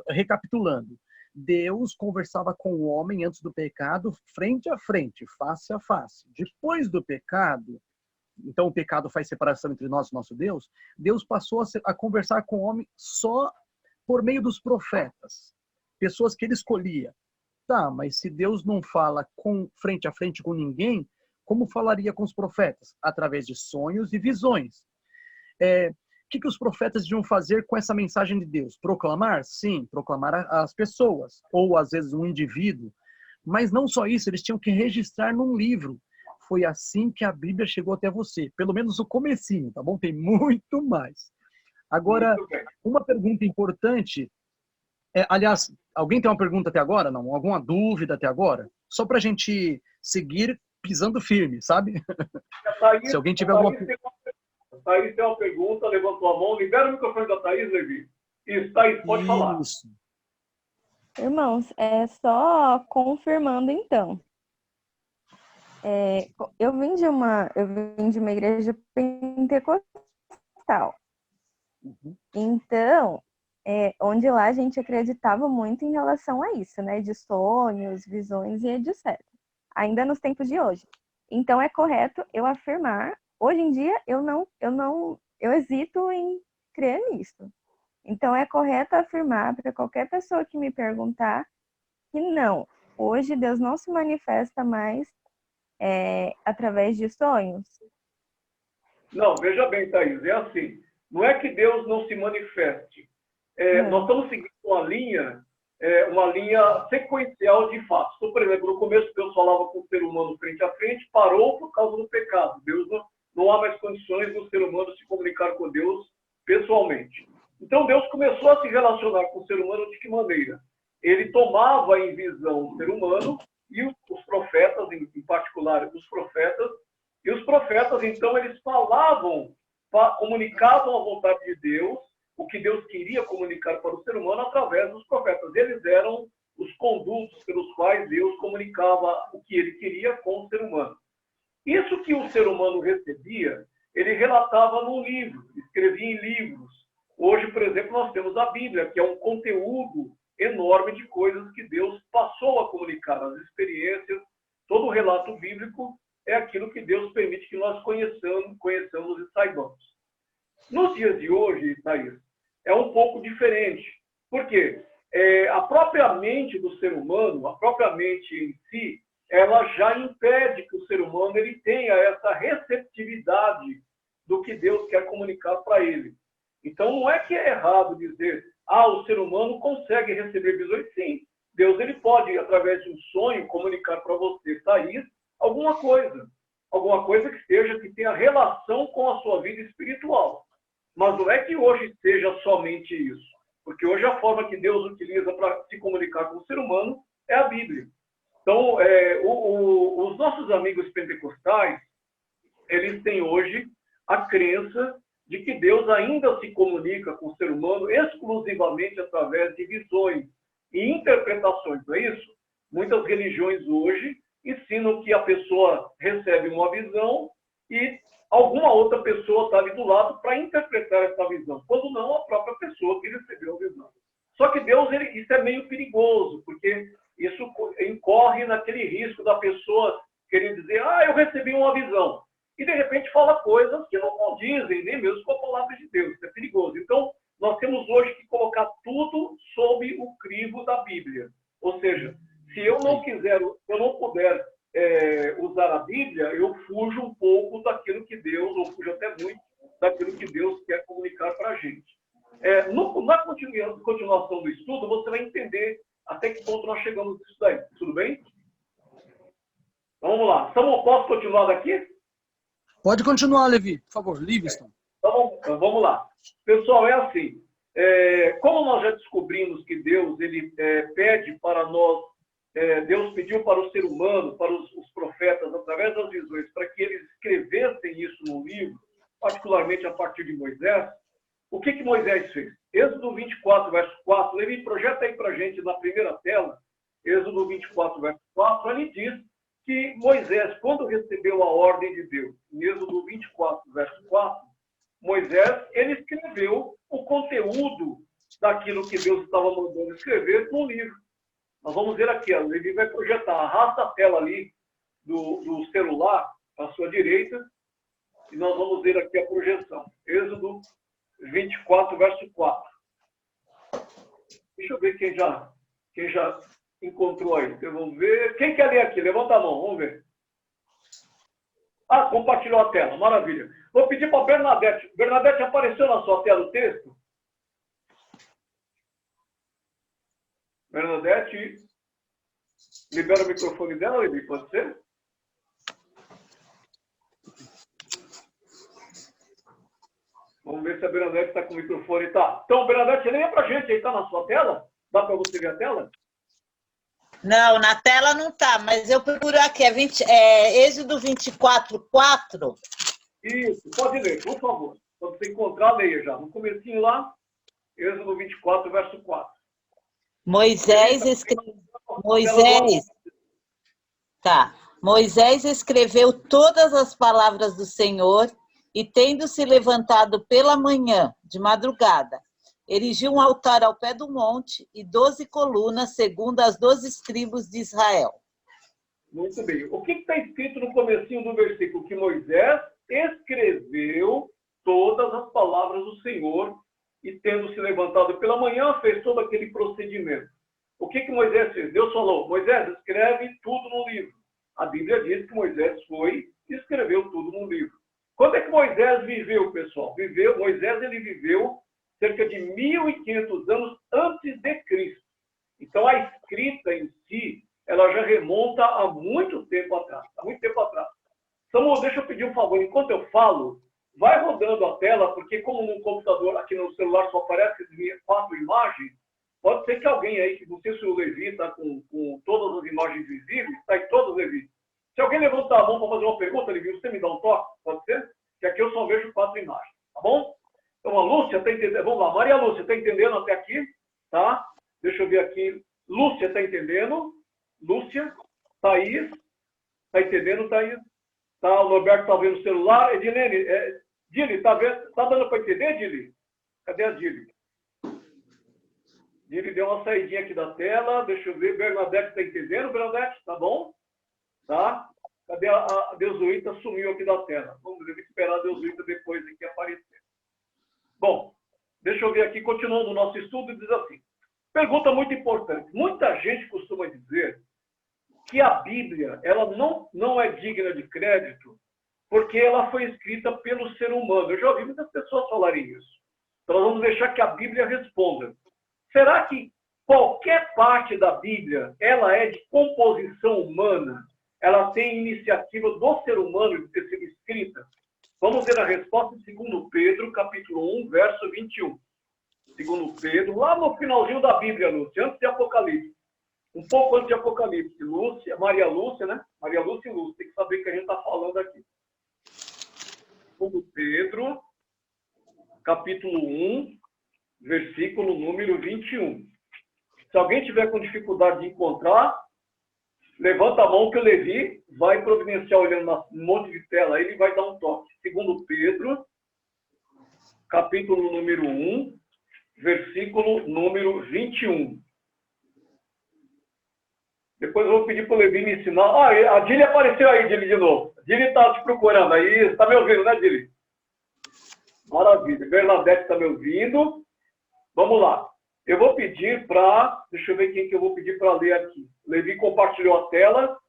recapitulando, Deus conversava com o homem antes do pecado, frente a frente, face a face. Depois do pecado, então o pecado faz separação entre nós e nosso Deus, Deus passou a conversar com o homem só por meio dos profetas, pessoas que ele escolhia. Tá, mas se Deus não fala frente a frente com ninguém, como falaria com os profetas? Através de sonhos e visões. O que os profetas deviam fazer com essa mensagem de Deus? Proclamar? Sim, proclamar as pessoas, ou às vezes um indivíduo. Mas não só isso, eles tinham que registrar num livro. Foi assim que a Bíblia chegou até você. Pelo menos o comecinho, tá bom? Tem muito mais. Agora, uma pergunta importante. Aliás, alguém tem uma pergunta até agora? Não? Alguma dúvida até agora? Só para a gente seguir pisando firme, sabe? Thaís, se alguém tiver alguma pergunta. Thaís tem uma pergunta, levantou a mão. Libera o microfone da Thaís, Levi. Isso, Thaís, pode falar. Irmãos, só confirmando então. eu vim de uma igreja pentecostal. Então, onde lá a gente acreditava muito em relação a isso, né? De sonhos, visões e etc. Ainda nos tempos de hoje. Então, é correto eu afirmar. Hoje em dia, eu hesito em crer nisso. Então, é correto afirmar para qualquer pessoa que me perguntar que não. Hoje, Deus não se manifesta mais através de sonhos. Não, veja bem, Thaís, é assim. Não é que Deus não se manifeste. Nós estamos seguindo uma linha sequencial de fatos. Então, por exemplo, no começo Deus falava com o ser humano frente a frente, parou por causa do pecado. Deus não há mais condições do ser humano se comunicar com Deus pessoalmente. Então Deus começou a se relacionar com o ser humano de que maneira? Ele tomava em visão o ser humano e os profetas, em particular os profetas, e os profetas, então, eles comunicavam a vontade de Deus, o que Deus queria comunicar para o ser humano através dos profetas. Eles eram os condutos pelos quais Deus comunicava o que ele queria com o ser humano. Isso que o ser humano recebia, ele relatava num livro, escrevia em livros. Hoje, por exemplo, nós temos a Bíblia, que é um conteúdo enorme de coisas que Deus passou a comunicar, as experiências. Todo o relato bíblico é aquilo que Deus permite que nós conheçamos e saibamos. Nos dias de hoje, Thaís, é um pouco diferente. Por quê? A própria mente do ser humano, a própria mente em si, ela já impede que o ser humano ele tenha essa receptividade do que Deus quer comunicar para ele. Então, não é que é errado dizer, o ser humano consegue receber visões. Sim, Deus ele pode, através de um sonho, comunicar para você, Thaís, alguma coisa que tenha relação com a sua vida espiritual. Mas não é que hoje seja somente isso, porque hoje a forma que Deus utiliza para se comunicar com o ser humano é a Bíblia. Então, os nossos amigos pentecostais, eles têm hoje a crença de que Deus ainda se comunica com o ser humano exclusivamente através de visões e interpretações, não é isso? Muitas religiões hoje ensinam que a pessoa recebe uma visão e alguma outra pessoa está ali do lado para interpretar essa visão, quando não a própria pessoa que recebeu a visão. Só que Deus, isso é meio perigoso, porque isso incorre naquele risco da pessoa querer dizer, eu recebi uma visão, e de repente fala coisas que não condizem nem mesmo com a palavra de Deus. Isso é perigoso. Então, nós temos hoje que colocar tudo sob o crivo da Bíblia. Ou seja, se eu não puder usar a Bíblia, eu fujo um pouco daquilo que Deus, ou fujo até muito daquilo que Deus quer comunicar para a gente. Na continuação do estudo, você vai entender até que ponto nós chegamos nisso daí. Tudo bem? Então, vamos lá. Samuel, posso continuar daqui? Pode continuar, Levi, por favor. Livingston. Então, vamos lá. Pessoal, é assim. Como nós já descobrimos que Deus ele pede para nós, Deus pediu para o ser humano, para os profetas, através das visões, para que eles escrevessem isso no livro, particularmente a partir de Moisés, o que Moisés fez? Êxodo 24, verso 4, Levi, projeta aí para a gente na primeira tela, Êxodo 24, verso 4, ele diz que Moisés, quando recebeu a ordem de Deus, em Êxodo 24, verso 4, Moisés, ele escreveu o conteúdo daquilo que Deus estava mandando escrever no livro. Nós vamos ver aqui, o Levi vai projetar, arrasta a tela ali do celular à sua direita, e nós vamos ver aqui a projeção. Êxodo 24, verso 4. Deixa eu ver quem já encontrou aí. Então, vamos ver. Quem quer ler aqui? Levanta a mão, vamos ver. Compartilhou a tela, maravilha. Vou pedir para a Bernadette. Bernadette, apareceu na sua tela o texto? Bernadette, libera o microfone dela, Levi, pode ser? Vamos ver se a Bernadette está com o microfone. Tá. Então, Bernadette, leia para a gente aí, está na sua tela? Dá para você ver a tela? Não, na tela não está, mas eu procuro aqui. Êxodo 24, 4. Isso, pode ler, por favor. Quando você encontrar, leia já. No comecinho lá, Êxodo 24, verso 4. Moisés Moisés escreveu todas as palavras do Senhor e, tendo se levantado pela manhã, de madrugada, erigiu um altar ao pé do monte e 12 colunas, segundo as 12 tribos de Israel. Muito bem. O que está escrito no comecinho do versículo? Que Moisés escreveu todas as palavras do Senhor e, tendo se levantado pela manhã, fez todo aquele procedimento. O que Moisés fez? Deus falou, Moisés, escreve tudo no livro. A Bíblia diz que Moisés foi e escreveu tudo no livro. Quando é que Moisés viveu, pessoal? Moisés ele viveu cerca de 1.500 anos antes de Cristo. Então, a escrita em si, ela já remonta a muito tempo atrás. Samuel, deixa eu pedir um favor. Enquanto eu falo, vai rodando a tela, porque como no computador, aqui no celular, só aparece 4 imagens, pode ser que alguém aí, que não sei se o Levi está com todas as imagens visíveis, está aí todas, Levi. Se alguém levantar a mão para fazer uma pergunta, Levi, você me dá um toque? Pode ser? Que aqui eu só vejo 4 imagens, tá bom? Então, a Lúcia está entendendo. Vamos lá, Maria Lúcia, está entendendo até aqui? Tá? Deixa eu ver aqui. Lúcia, está entendendo? Lúcia. Thaís. Está entendendo, Thaís? Tá, o Norberto está vendo o celular. Edilene, Dili, está vendo? Está dando para entender, Dili? Cadê a Dili? Dili deu uma saidinha aqui da tela. Deixa eu ver. Bernadette está entendendo, Bernadette? Tá bom? Tá? Cadê a Deusuíta? Sumiu aqui da tela. Vamos esperar a Deusuíta depois aqui aparecer. Bom, deixa eu ver aqui, continuando o nosso estudo, diz assim. Pergunta muito importante. Muita gente costuma dizer que a Bíblia ela não é digna de crédito porque ela foi escrita pelo ser humano. Eu já ouvi muitas pessoas falarem isso. Então, nós vamos deixar que a Bíblia responda. Será que qualquer parte da Bíblia ela é de composição humana? Ela tem iniciativa do ser humano de ter sido escrita? Vamos ver a resposta de 2 Pedro, capítulo 1, verso 21. 2 Pedro, lá no finalzinho da Bíblia, Lúcia, antes de Apocalipse. Um pouco antes de Apocalipse. Lúcia, Maria Lúcia, né? Maria Lúcia e Lúcia. Tem que saber o que a gente está falando aqui. 2 Pedro, capítulo 1, versículo número 21. Se alguém tiver com dificuldade de encontrar, levanta a mão que o Levi vai providenciar olhando no monte de tela, aí ele vai dar um toque. 2 Pedro, capítulo número 1, versículo número 21. Depois eu vou pedir para o Levi me ensinar. A Dili apareceu aí, Dili, de novo. A Dili está te procurando aí. Você está me ouvindo, né, Dili? Maravilha. Bernadette está me ouvindo. Vamos lá. Eu vou pedir para... Deixa eu ver quem que eu vou pedir para ler aqui. O Levi compartilhou a tela.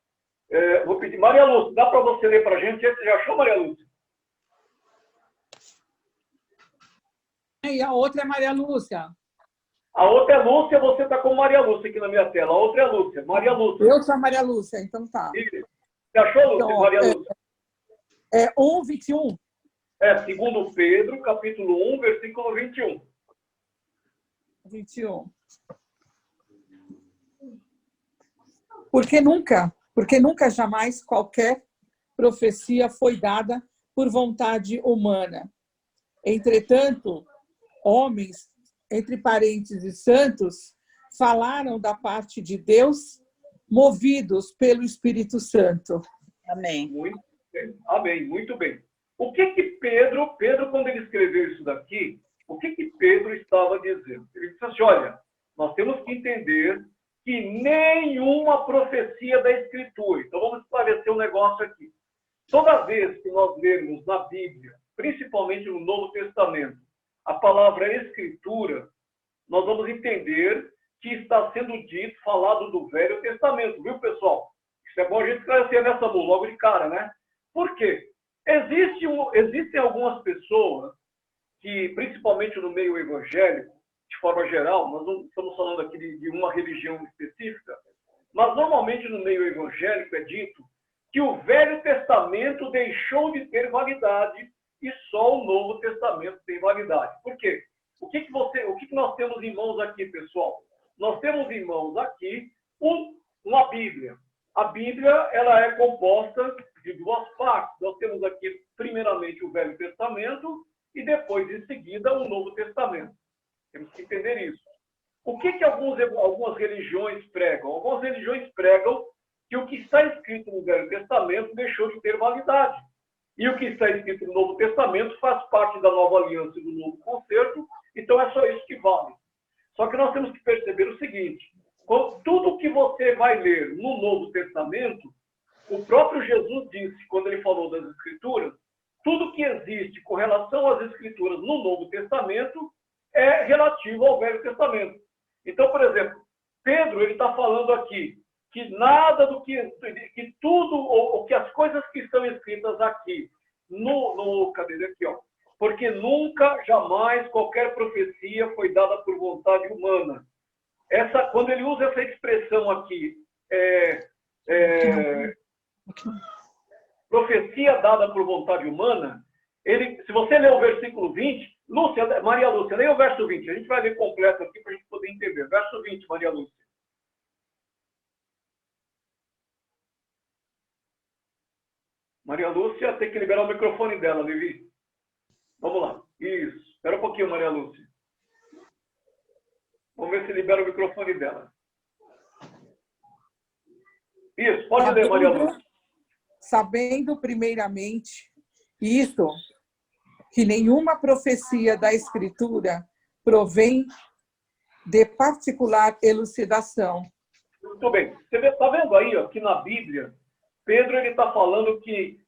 Vou pedir... Maria Lúcia, dá para você ler para a gente? Você já achou, Maria Lúcia? E a outra é Maria Lúcia. A outra é Lúcia, você está com Maria Lúcia aqui na minha tela. A outra é Lúcia. Maria Lúcia. Eu sou a Maria Lúcia, então tá. Você achou, Lúcia, então, Maria Lúcia? 1, 21. 2 Pedro, capítulo 1, versículo 21. 21. Porque nunca jamais qualquer profecia foi dada por vontade humana. Entretanto, homens, entre parênteses santos, falaram da parte de Deus, movidos pelo Espírito Santo. Amém. Muito bem. Amém, muito bem. O que Pedro, quando ele escreveu isso daqui, o que Pedro estava dizendo? Ele disse assim, olha, nós temos que entender que nenhuma profecia da Escritura. Então, vamos esclarecer um negócio aqui. Toda vez que nós lermos na Bíblia, principalmente no Novo Testamento, a palavra Escritura, nós vamos entender que está sendo dito, falado do Velho Testamento, viu, pessoal? Isso é bom a gente esclarecer nessa mão, logo de cara, né? Por quê? Existem algumas pessoas que, principalmente no meio evangélico, de forma geral, nós não estamos falando aqui de uma religião específica, mas normalmente no meio evangélico é dito que o Velho Testamento deixou de ter validade e só o Novo Testamento tem validade. Por quê? O que nós temos em mãos aqui, pessoal? Nós temos em mãos aqui uma Bíblia. A Bíblia ela é composta de duas partes. Nós temos aqui, primeiramente, o Velho Testamento e depois, em seguida, o Novo Testamento. Temos que entender isso. O que algumas religiões pregam? Algumas religiões pregam que o que está escrito no Velho Testamento deixou de ter validade. E o que está escrito no Novo Testamento faz parte da nova aliança e do novo concerto, então é só isso que vale. Só que nós temos que perceber o seguinte, tudo que você vai ler no Novo Testamento, o próprio Jesus disse, quando ele falou das Escrituras, tudo que existe com relação às Escrituras no Novo Testamento é relativo ao Velho Testamento. Então, por exemplo, Pedro ele está falando aqui que nada do que tudo, ou que as coisas que estão escritas aqui, cadê aqui, ó? Porque nunca, jamais, qualquer profecia foi dada por vontade humana. Quando ele usa essa expressão aqui, profecia dada por vontade humana, se você ler o versículo 20, Maria Lúcia, leia o verso 20, a gente vai ler completo aqui para a gente poder entender. Verso 20, Maria Lúcia. Maria Lúcia tem que liberar o microfone dela, Levi. Vamos lá. Isso. Espera um pouquinho, Maria Lúcia. Vamos ver se libera o microfone dela. Isso, pode ler, Maria Lúcia. Sabendo primeiramente isto, que nenhuma profecia da Escritura provém de particular elucidação. Muito bem. Você está vendo aí, ó, que na Bíblia, Pedro está falando que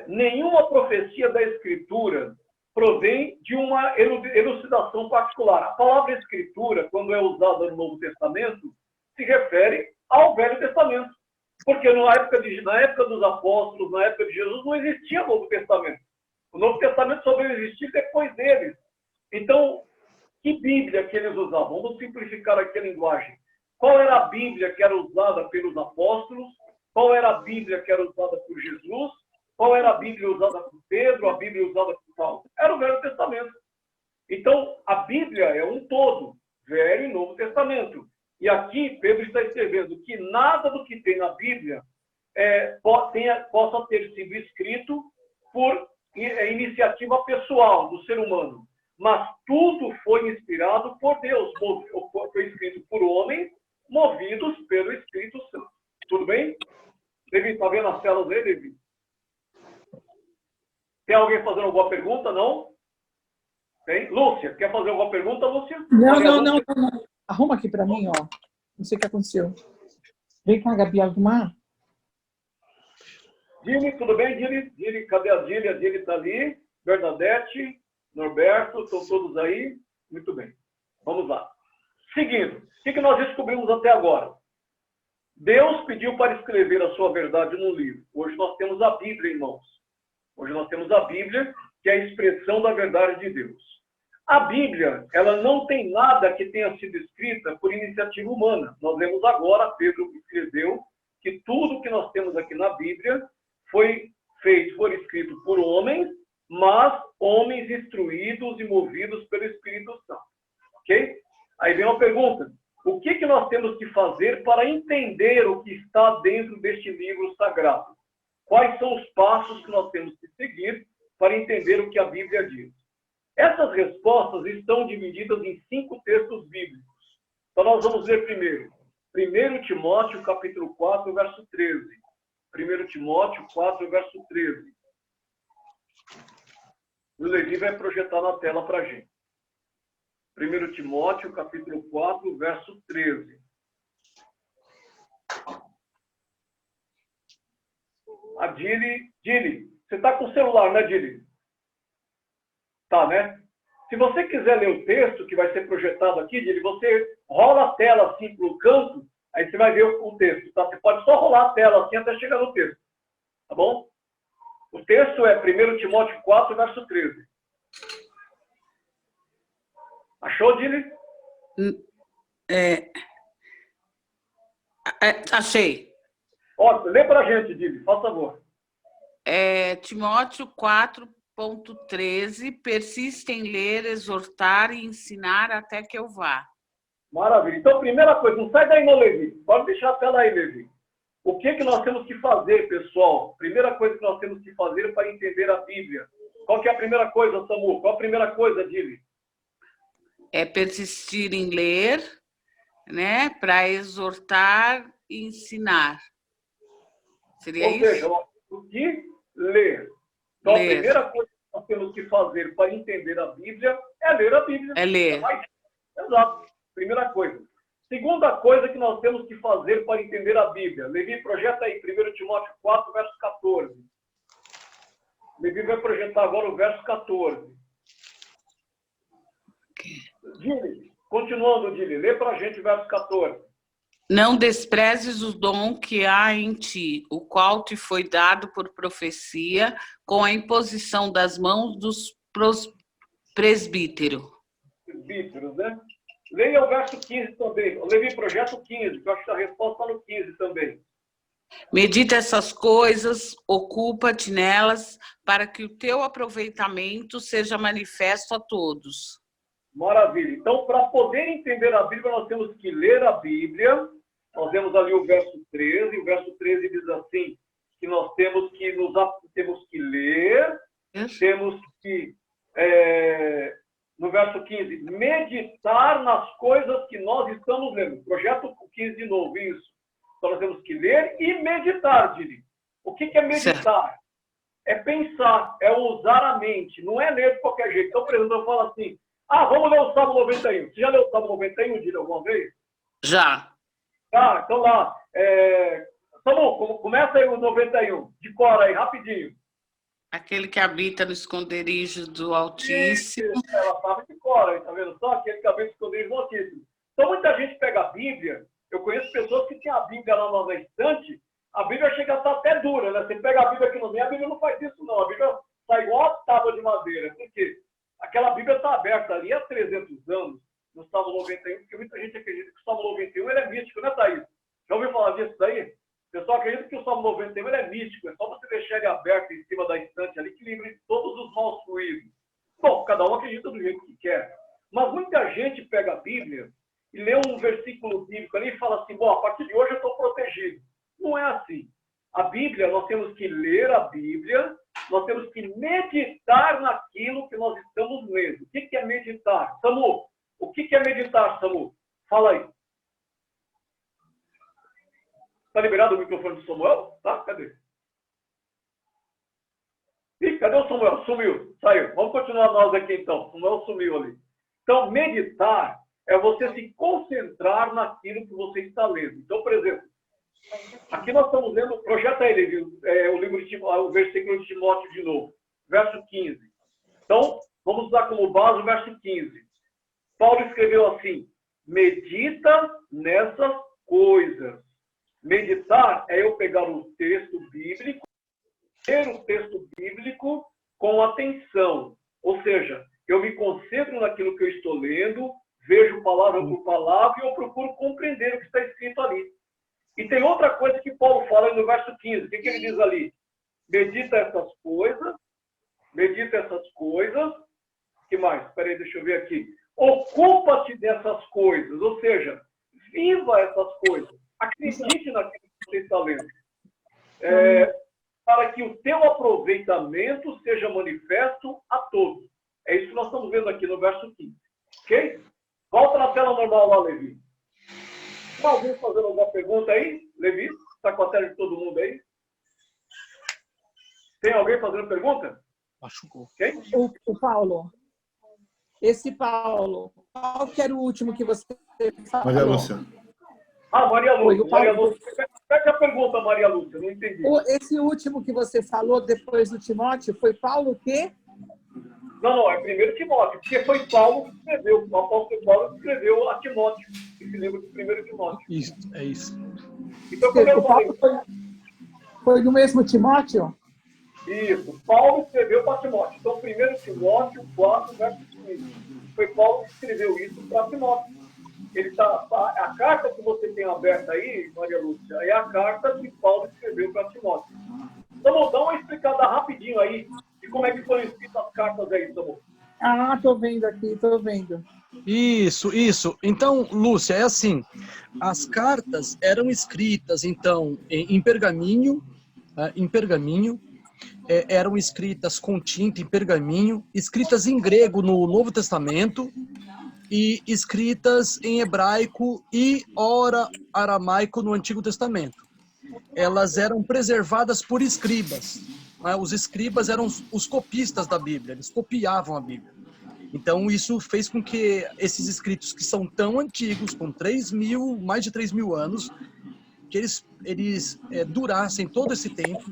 nenhuma profecia da Escritura provém de uma elucidação particular. A palavra Escritura, quando é usada no Novo Testamento, se refere ao Velho Testamento. Porque na época dos apóstolos, na época de Jesus, não existia Novo Testamento. O Novo Testamento só veio existir depois deles. Então, que Bíblia que eles usavam? Vamos simplificar aqui a linguagem. Qual era a Bíblia que era usada pelos apóstolos? Qual era a Bíblia que era usada por Jesus? Qual era a Bíblia usada por Pedro? A Bíblia usada por Paulo? Era o Velho Testamento. Então, a Bíblia é um todo, Velho e Novo Testamento. E aqui, Pedro está escrevendo que nada do que tem na Bíblia possa ter sido escrito por iniciativa pessoal do ser humano. Mas tudo foi inspirado por Deus, foi escrito por homens, movidos pelo Espírito Santo. Tudo bem? Levi, está vendo as telas aí, Levi? Tem alguém fazendo alguma pergunta? Não? Tem? Lúcia, quer fazer alguma pergunta, Lúcia? Não. Arruma aqui para mim, ó. Não sei o que aconteceu. Vem cá, Gabi, arrumar. Dili, tudo bem, Dili? Dili, cadê a Dili? A Dili está ali. Bernadette, Norberto, estão todos aí? Muito bem. Vamos lá. Seguindo, o que nós descobrimos até agora? Deus pediu para escrever a sua verdade num livro. Hoje nós temos a Bíblia em mãos. Hoje nós temos a Bíblia, que é a expressão da verdade de Deus. A Bíblia, ela não tem nada que tenha sido escrita por iniciativa humana. Nós vemos agora, Pedro escreveu, que tudo que nós temos aqui na Bíblia foi escrito por homens, mas homens instruídos e movidos pelo Espírito Santo. Ok? Aí vem uma pergunta. O que nós temos que fazer para entender o que está dentro deste livro sagrado? Quais são os passos que nós temos que seguir para entender o que a Bíblia diz? Essas respostas estão divididas em 5 textos bíblicos. Então, nós vamos ler primeiro. 1 Timóteo, capítulo 4, verso 13. 1 Timóteo 4, verso 13. O Levi vai projetar na tela para a gente. 1 Timóteo, capítulo 4, verso 13. A Dili, você está com o celular, né, Dili? Tá, né? Se você quiser ler o texto que vai ser projetado aqui, Dili, você rola a tela assim para o canto, aí você vai ver o texto, tá? Você pode só rolar a tela assim até chegar no texto, tá bom? O texto é 1 Timóteo 4, verso 13. Achou, Dili? Achei. Ó, lê para a gente, Dili, faz favor. Timóteo 4.13, persiste em ler, exortar e ensinar até que eu vá. Maravilha. Então, primeira coisa, não sai daí não, Levi. Pode deixar a tela aí, Levi. O que nós temos que fazer, pessoal? Primeira coisa que nós temos que fazer para entender a Bíblia. Qual que é a primeira coisa, Samu? Qual a primeira coisa, Dili? É persistir em ler, né, para exortar e ensinar. Seria Ou isso? seja, nós temos que ler. Então, Ler. a primeira coisa que nós temos que fazer para entender a Bíblia é ler a Bíblia. É ler. Exato. Primeira coisa. Segunda coisa que nós temos que fazer para entender a Bíblia. Levi, projeta aí, 1 Timóteo 4, verso 14. Levi vai projetar agora o verso 14. Dile, continuando, Dile, lê para a gente o verso 14. Não desprezes o dom que há em ti, o qual te foi dado por profecia, com a imposição das mãos dos presbíteros. Presbíteros, né? Leia o verso 15 também. Levi, projeto 15, que eu acho que a resposta está no 15 também. Medita essas coisas, ocupa-te nelas, para que o teu aproveitamento seja manifesto a todos. Maravilha. Então, para poder entender a Bíblia, nós temos que ler a Bíblia. Nós vemos ali o verso 13. O verso 13 diz assim, que nós temos que ler, temos que, no verso 15, meditar nas coisas que nós estamos lendo. Projeto 15 de novo, isso. Então, nós temos que ler e meditar, Dili. O que é meditar? Certo. É pensar, é usar a mente, não é ler de qualquer jeito. Então, por exemplo, eu falo assim, vamos ler o Salmo 91. Você já leu o Salmo 91, Dili, alguma vez? Já. Então lá. Salmo, começa aí o 91. Decora aí, rapidinho. Aquele que habita no esconderijo do Altíssimo. Isso, ela sabe de cor, tá vendo só? Aquele que habita no esconderijo do Altíssimo. Então, muita gente pega a Bíblia. Eu conheço pessoas que têm a Bíblia lá na estante. A Bíblia chega a estar até dura, né? Você pega a Bíblia aqui no meio, a Bíblia não faz isso, não. A Bíblia está igual a tábua de madeira. Por quê? Aquela Bíblia está aberta ali há 300 anos, no Salmo 91, porque muita gente acredita que o Salmo 91 ele é místico, né, Thaís? Já ouviu falar disso daí? O pessoal acredita que o Salmo 91 ele é místico, é só você deixar ele aberto em cima da estante ali que livre de todos os maus fluidos. Bom, cada um acredita do jeito que quer. Mas muita gente pega a Bíblia e lê um versículo bíblico ali e fala assim, bom, a partir de hoje eu estou protegido. Não é assim. A Bíblia, nós temos que ler a Bíblia, nós temos que meditar naquilo que nós estamos lendo. O que é meditar? Samu, o que é meditar, Samu? Fala aí. Está liberado o microfone do Samuel? Tá? Cadê? Ih, cadê o Samuel? Sumiu. Saiu. Vamos continuar nós aqui, então. O Samuel sumiu ali. Então, meditar é você se concentrar naquilo que você está lendo. Então, por exemplo, aqui nós estamos lendo, projeta ele, o livro de Timóteo, o versículo de Timóteo de novo, verso 15. Então, vamos usar como base o verso 15. Paulo escreveu assim, medita nessas coisas. Meditar é eu pegar o texto bíblico, ler o texto bíblico com atenção. Ou seja, eu me concentro naquilo que eu estou lendo, vejo palavra por palavra e eu procuro compreender o que está escrito ali. E tem outra coisa que Paulo fala no verso 15. O que ele diz ali? Medita essas coisas. O que mais? Espera aí, deixa eu ver aqui. Ocupa-te dessas coisas. Ou seja, viva essas coisas. Acredite naquilo que você está lendo. Para que o teu aproveitamento seja manifesto a todos. É isso que nós estamos vendo aqui no verso 15. Ok? Volta na tela normal lá, Levi. Tem alguém fazendo alguma pergunta aí? Levi, está com a tela de todo mundo aí? Tem alguém fazendo pergunta? Machucou. Okay? O Paulo. Esse Paulo. Qual que era o último que você falou? Maria Lúcia. Maria Lúcia. Maria Lúcia. Pega a pergunta, Maria Lúcia. Não entendi. Esse último que você falou depois do Timóteo foi Paulo o quê? Não, é 1 Timóteo, porque foi Paulo que escreveu, o apóstolo Paulo escreveu a Timóteo, esse livro de 1 Timóteo. Isso, é isso. Então, como eu falei, foi no mesmo Timóteo? Isso, Paulo escreveu para Timóteo. Então, 1 Timóteo 4, verso 15. Foi Paulo que escreveu isso para Timóteo. A carta que você tem aberta aí, Maria Lúcia, é a carta que Paulo escreveu para Timóteo. Então, vamos dar uma explicada rapidinho aí de como é que foram escritas as cartas aí, Samu. Tô vendo aqui, tô vendo. Isso. Então, Lúcia, é assim, as cartas eram escritas, então, em pergaminho, eram escritas com tinta em pergaminho, escritas em grego no Novo Testamento e escritas em hebraico e ora aramaico no Antigo Testamento. elas eram preservadas por escribas. Né? Os escribas eram os copistas da Bíblia, eles copiavam a Bíblia. Então, isso fez com que esses escritos que são tão antigos, com mais de 3.000 anos, que eles durassem todo esse tempo,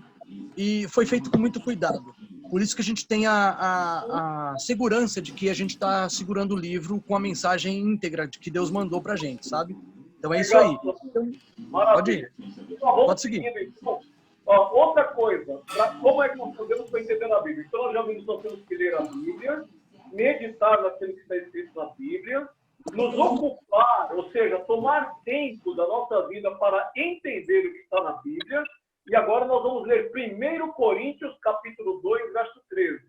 e foi feito com muito cuidado. Por isso que a gente tem a segurança de que a gente está segurando o livro com a mensagem íntegra que Deus mandou para a gente, sabe? Então é isso aí. Então, pode ir. Pode seguir. Então, outra coisa, como é que nós podemos entender a Bíblia? Então, nós já vimos que nós temos que ler a Bíblia, meditar naquilo que está escrito na Bíblia, nos ocupar, ou seja, tomar tempo da nossa vida para entender o que está na Bíblia. E agora nós vamos ler 1 Coríntios, capítulo 2, verso 13.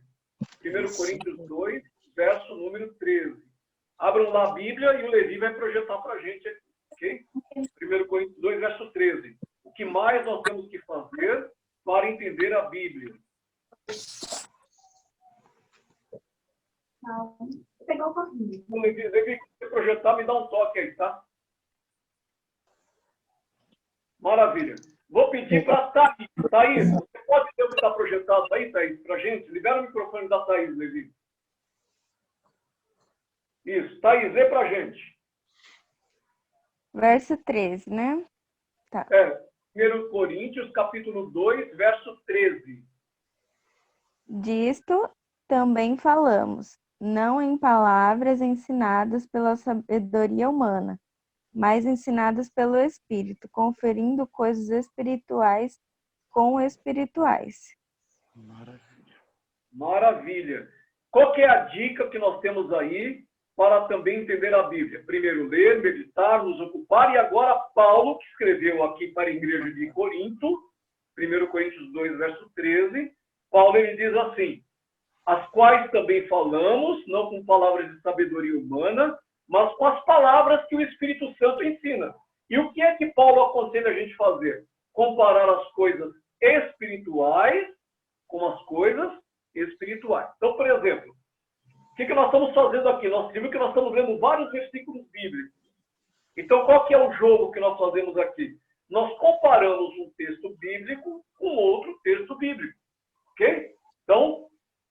1 Coríntios 2, verso número 13. Abram lá a Bíblia e o Levi vai projetar para a gente, ok? 1 Coríntios 2, verso 13. O que mais nós temos que fazer para entender a Bíblia? Pegou um pouquinho. Levi, se projetar, me dá um toque aí, tá? Maravilha. Vou pedir para a Thaís. Thaís, você pode ver o que está projetado aí, Thaís, para a gente? Libera o microfone da Thaís, Levi. Isso. Thaís, lê para a gente. Verso 13, né? Tá. 1 Coríntios, capítulo 2, verso 13. Disto também falamos, não em palavras ensinadas pela sabedoria humana, mas ensinadas pelo Espírito, conferindo coisas espirituais com espirituais. Maravilha. Qual que é a dica que nós temos aí para também entender a Bíblia? Primeiro, ler, meditar, nos ocupar. E agora, Paulo, que escreveu aqui para a igreja de Corinto, 1 Coríntios 2, verso 13, Paulo ele diz assim: as quais também falamos, não com palavras de sabedoria humana, mas com as palavras que o Espírito Santo ensina. E o que é que Paulo aconselha a gente fazer? Comparar as coisas espirituais com as coisas espirituais. Então, por exemplo, o que nós estamos fazendo aqui? Nós vimos que nós estamos lendo vários versículos bíblicos. Então, qual que é o jogo que nós fazemos aqui? Nós comparamos um texto bíblico com outro texto bíblico. Ok? Então,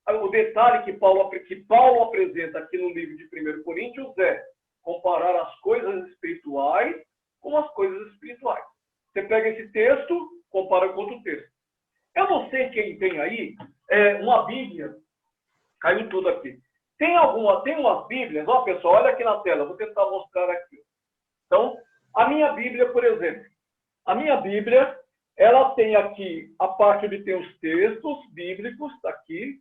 o detalhe que Paulo apresenta aqui no livro de 1 Coríntios é comparar as coisas espirituais com as coisas espirituais. Você pega esse texto, compara com outro texto. Eu não sei quem tem aí uma Bíblia. Caiu tudo aqui. Tem umas Bíblias, ó pessoal, olha aqui na tela, vou tentar mostrar aqui. Então, a minha Bíblia, por exemplo, a minha Bíblia, ela tem aqui a parte onde tem os textos bíblicos, tá aqui,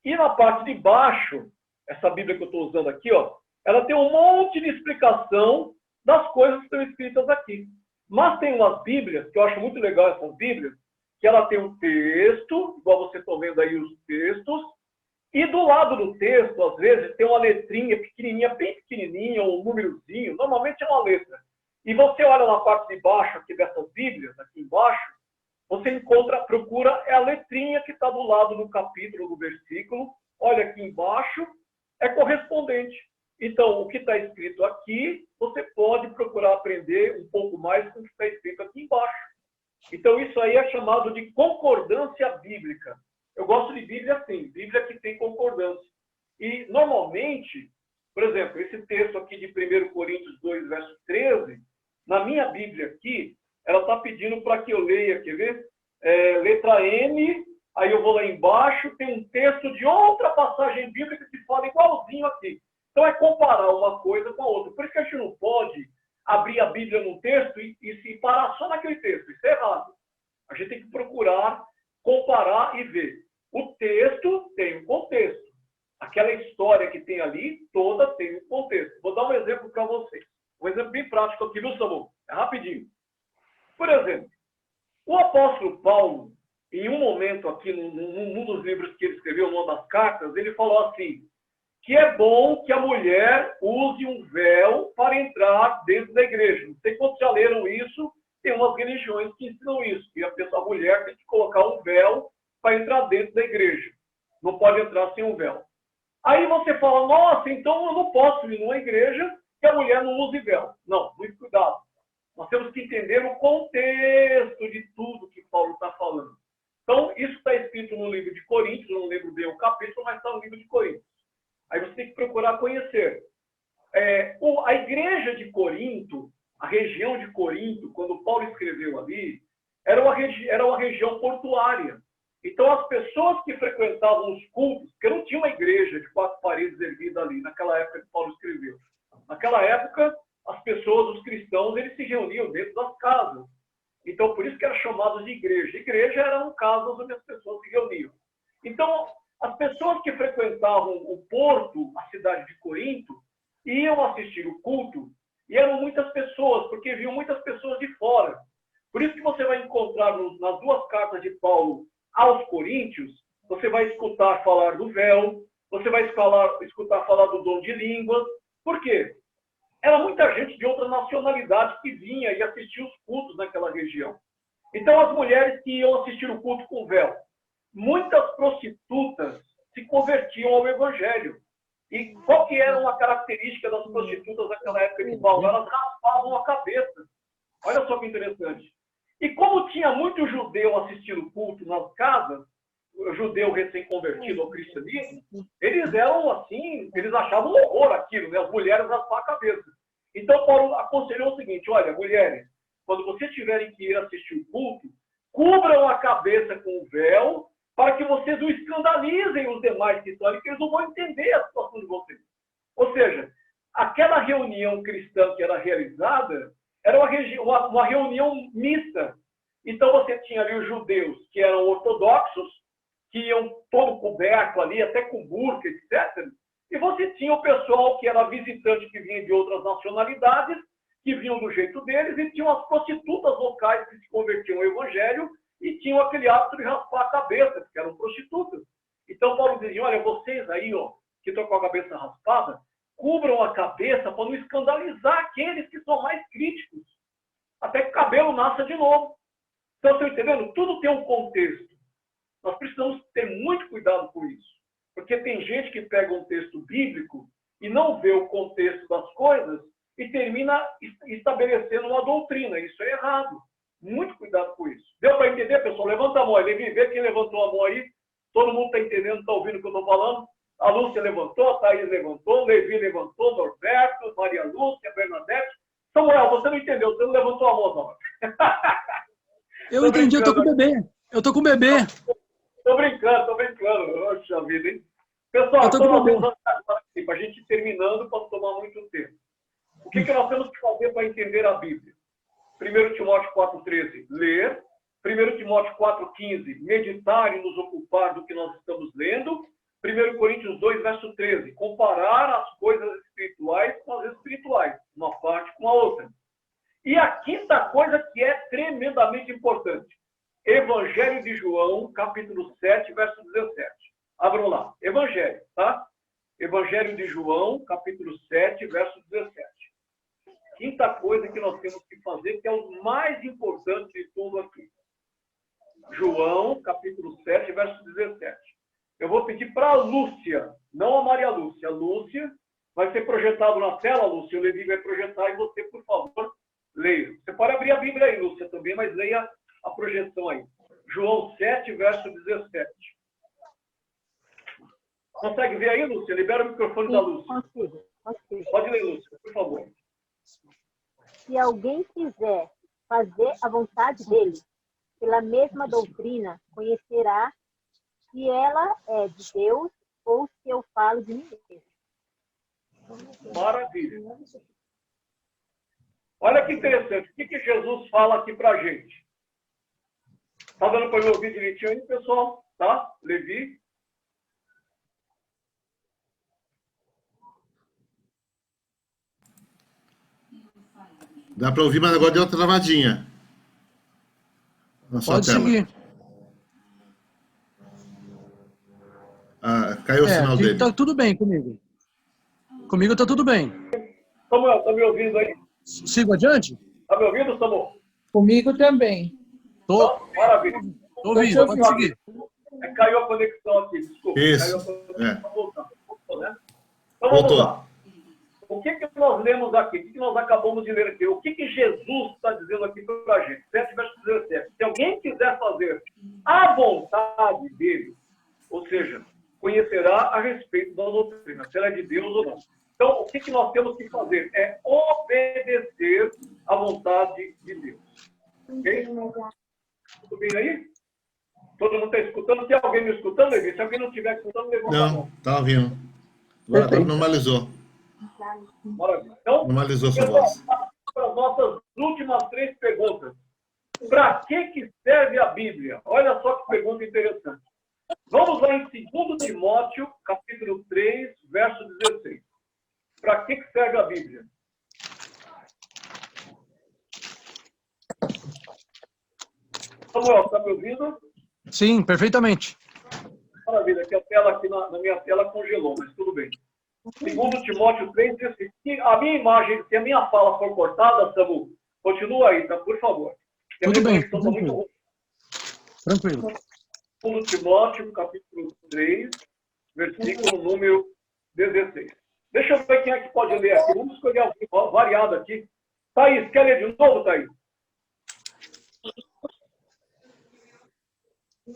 e na parte de baixo, essa Bíblia que eu estou usando aqui, ó, ela tem um monte de explicação das coisas que estão escritas aqui. Mas tem umas Bíblias, que eu acho muito legal essas Bíblias, que ela tem um texto, igual vocês estão vendo aí os textos, e do lado do texto, às vezes, tem uma letrinha pequenininha, bem pequenininha, ou um númerozinho, normalmente é uma letra. E você olha na parte de baixo aqui dessas Bíblias, aqui embaixo, você procura a letrinha que está do lado do capítulo, do versículo. Olha aqui embaixo, é correspondente. Então, o que está escrito aqui, você pode procurar aprender um pouco mais com o que está escrito aqui embaixo. Então, isso aí é chamado de concordância bíblica. Eu gosto de Bíblia assim, Bíblia que tem concordância. E, normalmente, por exemplo, esse texto aqui de 1 Coríntios 2, verso 13, na minha Bíblia aqui, ela está pedindo para que eu leia, quer ver? Letra M, aí eu vou lá embaixo, tem um texto de outra passagem bíblica que fala igualzinho aqui. Então, é comparar uma coisa com a outra. Por isso que a gente não pode abrir a Bíblia num texto e se parar só naquele texto. Isso é errado. A gente tem que procurar comparar e ver. O texto tem um contexto. Aquela história que tem ali, toda tem um contexto. Vou dar um exemplo para vocês. Um exemplo bem prático aqui, viu, Samu? É rapidinho. Por exemplo, o apóstolo Paulo, em um momento aqui, num dos livros que ele escreveu, numa das cartas, ele falou assim, que é bom que a mulher use um véu para entrar dentro da igreja. Não sei quantos já leram isso, tem umas religiões que ensinam isso, que a mulher tem que colocar um véu para entrar dentro da igreja. Não pode entrar sem um véu. Aí você fala, nossa, então eu não posso ir numa igreja que a mulher não use véu. Não, muito cuidado. Nós temos que entender o contexto de tudo que Paulo está falando. Então, isso está escrito no livro de Coríntios, não lembro bem o capítulo, mas está no livro de Coríntios. Aí você tem que procurar conhecer. A igreja de Corinto, a região de Corinto, quando Paulo escreveu ali, era uma região portuária. Então, as pessoas que frequentavam os cultos, porque não tinha uma igreja de 4 paredes erguida ali, naquela época que Paulo escreveu. Naquela época, as pessoas, os cristãos, eles se reuniam dentro das casas. Então, por isso que era chamado de igreja. Igreja eram casas onde as pessoas se reuniam. Então, as pessoas que frequentavam o porto, a cidade de Corinto, iam assistir o culto, e eram muitas pessoas, porque viam muitas pessoas de fora. Por isso que você vai encontrar nas 2 cartas de Paulo aos Coríntios, você vai escutar falar do véu, você vai escutar falar do dom de línguas. Por quê? Era muita gente de outras nacionalidades que vinha e assistia os cultos naquela região. Então, as mulheres que iam assistir o culto com véu, muitas prostitutas se convertiam ao evangelho. E qual que era uma característica das prostitutas naquela época de Paulo? Elas raspavam a cabeça. Olha só que interessante. E como tinha muito judeu assistindo o culto nas casas, o judeu recém-convertido ao cristianismo, eles eram assim, eles achavam um horror aquilo, né? As mulheres raspar a cabeça. Então, Paulo aconselhou o seguinte: olha, mulheres, quando vocês tiverem que ir assistir o culto, cubram a cabeça com o véu, para que vocês não escandalizem os demais que estão ali, que eles não vão entender a situação de vocês. Ou seja, aquela reunião cristã que era realizada era uma reunião mista. Então, você tinha ali os judeus que eram ortodoxos, que iam todo coberto ali, até com burca, etc. E você tinha o pessoal que era visitante, que vinha de outras nacionalidades, que vinham do jeito deles, e tinham as prostitutas locais que se convertiam ao evangelho e tinham aquele hábito de raspar a cabeça, porque eram prostitutas. Então, Paulo dizia: olha, vocês aí, ó, que estão com a cabeça raspada, cubram a cabeça para não escandalizar aqueles que são mais críticos, até que o cabelo nasça de novo. Então, estão entendendo? Tudo tem um contexto. Nós precisamos ter muito cuidado com isso. Porque tem gente que pega um texto bíblico e não vê o contexto das coisas e termina estabelecendo uma doutrina. Isso é errado. Muito cuidado com isso. Deu para entender, pessoal? Levanta a mão aí. Levi, vê quem levantou a mão aí. Todo mundo está entendendo, está ouvindo o que eu estou falando? A Lúcia levantou, a Thaís levantou, Levi levantou, Norberto, Maria Lúcia, Bernadette. Samuel, você não entendeu, você não levantou a mão, não. Eu entendi, eu tô com o bebê. Eu tô com o bebê. Tô brincando. Poxa vida, hein? Pessoal, para a gente ir terminando, para não tomar muito tempo. O que nós temos que fazer para entender a Bíblia? 1 Timóteo 4,13, ler. 1 Timóteo 4,15, meditar e nos ocupar do que nós estamos lendo. 1 Coríntios 2, verso 13, comparar as coisas espirituais com as espirituais, uma parte com a outra. E a quinta coisa que é tremendamente importante, Evangelho de João, capítulo 7, verso 17. Abram lá, Evangelho, tá? Evangelho de João, capítulo 7, verso 17. Quinta coisa que nós temos que fazer, que é o mais importante de tudo aqui. João, capítulo 7, verso 17. Eu vou pedir para a Lúcia, não a Maria Lúcia. A Lúcia vai ser projetado na tela, Lúcia. O Levi vai projetar e você, por favor, leia. Você pode abrir a Bíblia aí, Lúcia, também, mas leia a projeção aí. João 7, verso 17. Consegue ver aí, Lúcia? Libera o microfone da Lúcia. Consigo. Pode ler, Lúcia, por favor. Se alguém quiser fazer a vontade dele, pela mesma doutrina, conhecerá se ela é de Deus ou se eu falo de mim mesmo. Maravilha. Olha que interessante. O que Jesus fala aqui para a gente? Está dando para eu ouvir direitinho aí, pessoal? Tá? Levi? Dá para ouvir, mas agora deu uma travadinha. Na sua Pode tela. seguir. Ah, caiu o sinal dele. Tá tudo bem comigo. Comigo tá tudo bem. Samuel, tá me ouvindo aí? Sigo adiante? Tá me ouvindo, Samuel? Comigo também. Tô. Maravilha. Tô ouvindo, pode seguir. Caiu a conexão aqui, desculpa. Isso. Caiu a conexão, É. voltou, né? Então vamos Voltou. lá. o que nós lemos aqui? O que nós acabamos de ler aqui? O que Jesus está dizendo aqui para a gente? 7 versos 17. Se alguém quiser fazer a vontade dele, ou seja, conhecerá a respeito da doutrina, se ela é de Deus ou não. Então, o que nós temos que fazer? É obedecer à vontade de Deus. Ok? Tudo bem aí? Todo mundo está escutando? Tem alguém me escutando, Levi? Se alguém não estiver escutando, levanta a mão. Não, está ouvindo. Agora normalizou. Maravilha. Então, Normalizou sua voz. para as nossas últimas 3 perguntas. Para que serve a Bíblia? Olha só que pergunta interessante. Vamos lá em 2 Timóteo, capítulo 3, verso 16. Para que serve a Bíblia? Samuel, está me ouvindo? Sim, perfeitamente. Maravilha, que a tela aqui na minha tela congelou, mas tudo bem. 2 Timóteo 3 diz assim, se a minha imagem, se a minha fala for cortada, Samu, continua aí, tá? Por favor. Tudo bem, tranquilo. 2 Timóteo, capítulo 3, versículo número 16. Deixa eu ver quem é que pode ler aqui. Vamos escolher alguém variado aqui. Thaís, quer ler de novo, Thaís?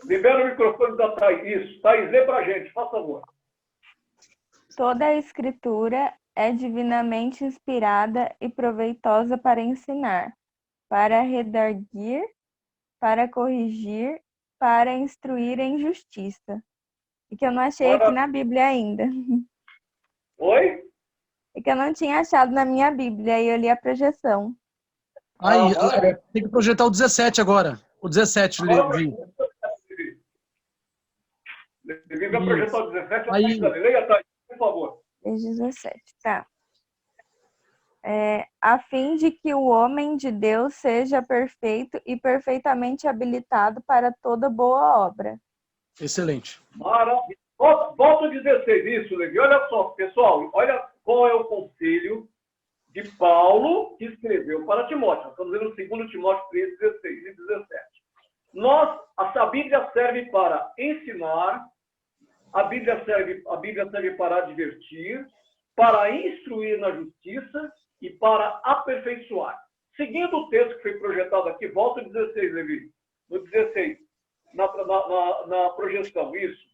Libera o microfone da Thaís. Isso. Thaís, lê para a gente, faz favor. Toda a Escritura é divinamente inspirada e proveitosa para ensinar, para redarguir, para corrigir, para instruir em justiça. E que eu não achei aqui na Bíblia ainda. Oi? E que eu não tinha achado na minha Bíblia, e eu li a projeção. Aí, tem que projetar o 17 agora. O 17, Levi. Levi vai projetar o 17. Aí. Leia, Thaís, por favor. 17, tá. A fim de que o homem de Deus seja perfeito e perfeitamente habilitado para toda boa obra. Excelente. Maravilha. Volta o 16, isso, Levi. Olha só, pessoal, olha qual é o conselho de Paulo que escreveu para Timóteo. Estamos vendo 2 Timóteo 3, 16 e 17. A Bíblia serve para ensinar, a Bíblia serve para advertir, para instruir na justiça e para aperfeiçoar. Seguindo o texto que foi projetado aqui, volta o 16, Levi. No 16, na projeção, isso.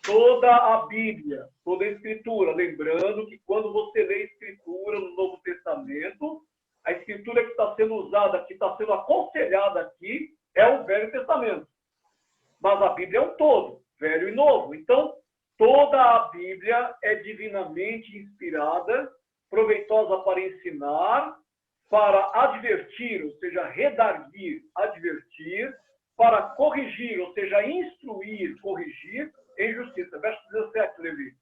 Toda a Bíblia, toda a Escritura, lembrando que quando você lê a Escritura no Novo Testamento, a Escritura que está sendo usada, que está sendo aconselhada aqui, é o Velho Testamento. Mas a Bíblia é um todo, Velho e Novo. Então, toda a Bíblia é divinamente inspirada, proveitosa para ensinar, para advertir, ou seja, redarguir, advertir, para corrigir, ou seja, instruir, corrigir, em justiça. Verso 17, Levi.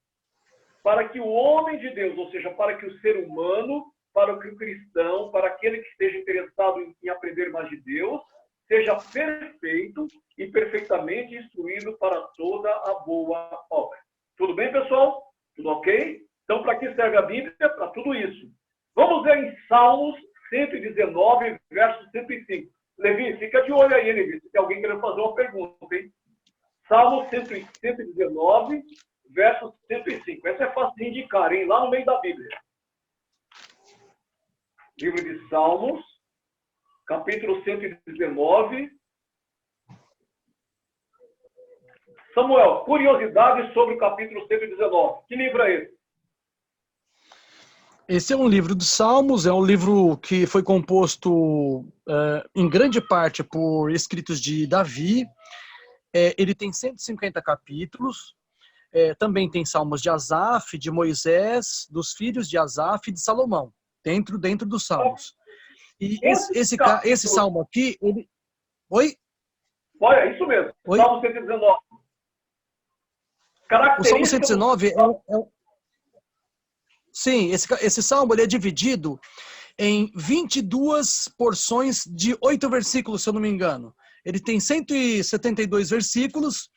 Para que o homem de Deus, ou seja, para que o ser humano, para que o cristão, para aquele que esteja interessado em aprender mais de Deus, seja perfeito e perfeitamente instruído para toda a boa obra. Tudo bem, pessoal? Tudo ok? Então, para que serve a Bíblia? Para tudo isso. Vamos ver em Salmos 119, verso 105. Levi, fica de olho aí, Levi, se tem alguém querendo fazer uma pergunta, hein? Salmo 119, verso 105. Essa é fácil de indicar, hein? Lá no meio da Bíblia. Livro de Salmos, capítulo 119. Samuel, curiosidades sobre o capítulo 119. Que livro é esse? Esse é um livro dos Salmos, é um livro que foi composto em grande parte por escritos de Davi. Ele tem 150 capítulos, também tem salmos de Asaf, de Moisés, dos filhos de Asaf e de Salomão, dentro dos salmos. E esse salmo aqui, ele... Oi? Olha, é isso mesmo, Oi? Salmo 119. O Salmo 119 Sim, esse salmo ele é dividido em 22 porções de 8 versículos, se eu não me engano. Ele tem 172 versículos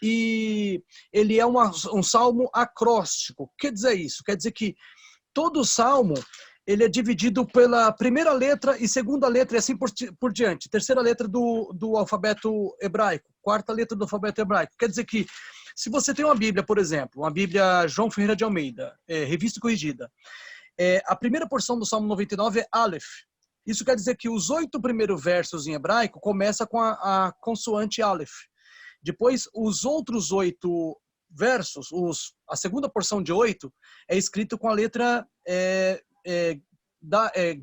e ele é um salmo acróstico. O que quer dizer isso? Quer dizer que todo salmo ele é dividido pela primeira letra e segunda letra e assim por diante. Terceira letra do alfabeto hebraico, quarta letra do alfabeto hebraico. Quer dizer que se você tem uma Bíblia, por exemplo, uma Bíblia João Ferreira de Almeida, revista corrigida, A primeira porção do Salmo 99 é Aleph. Isso quer dizer que os 8 primeiros versos em hebraico começam com a consoante Aleph. Depois, os outros 8 versos, a segunda porção de 8, é escrito com a letra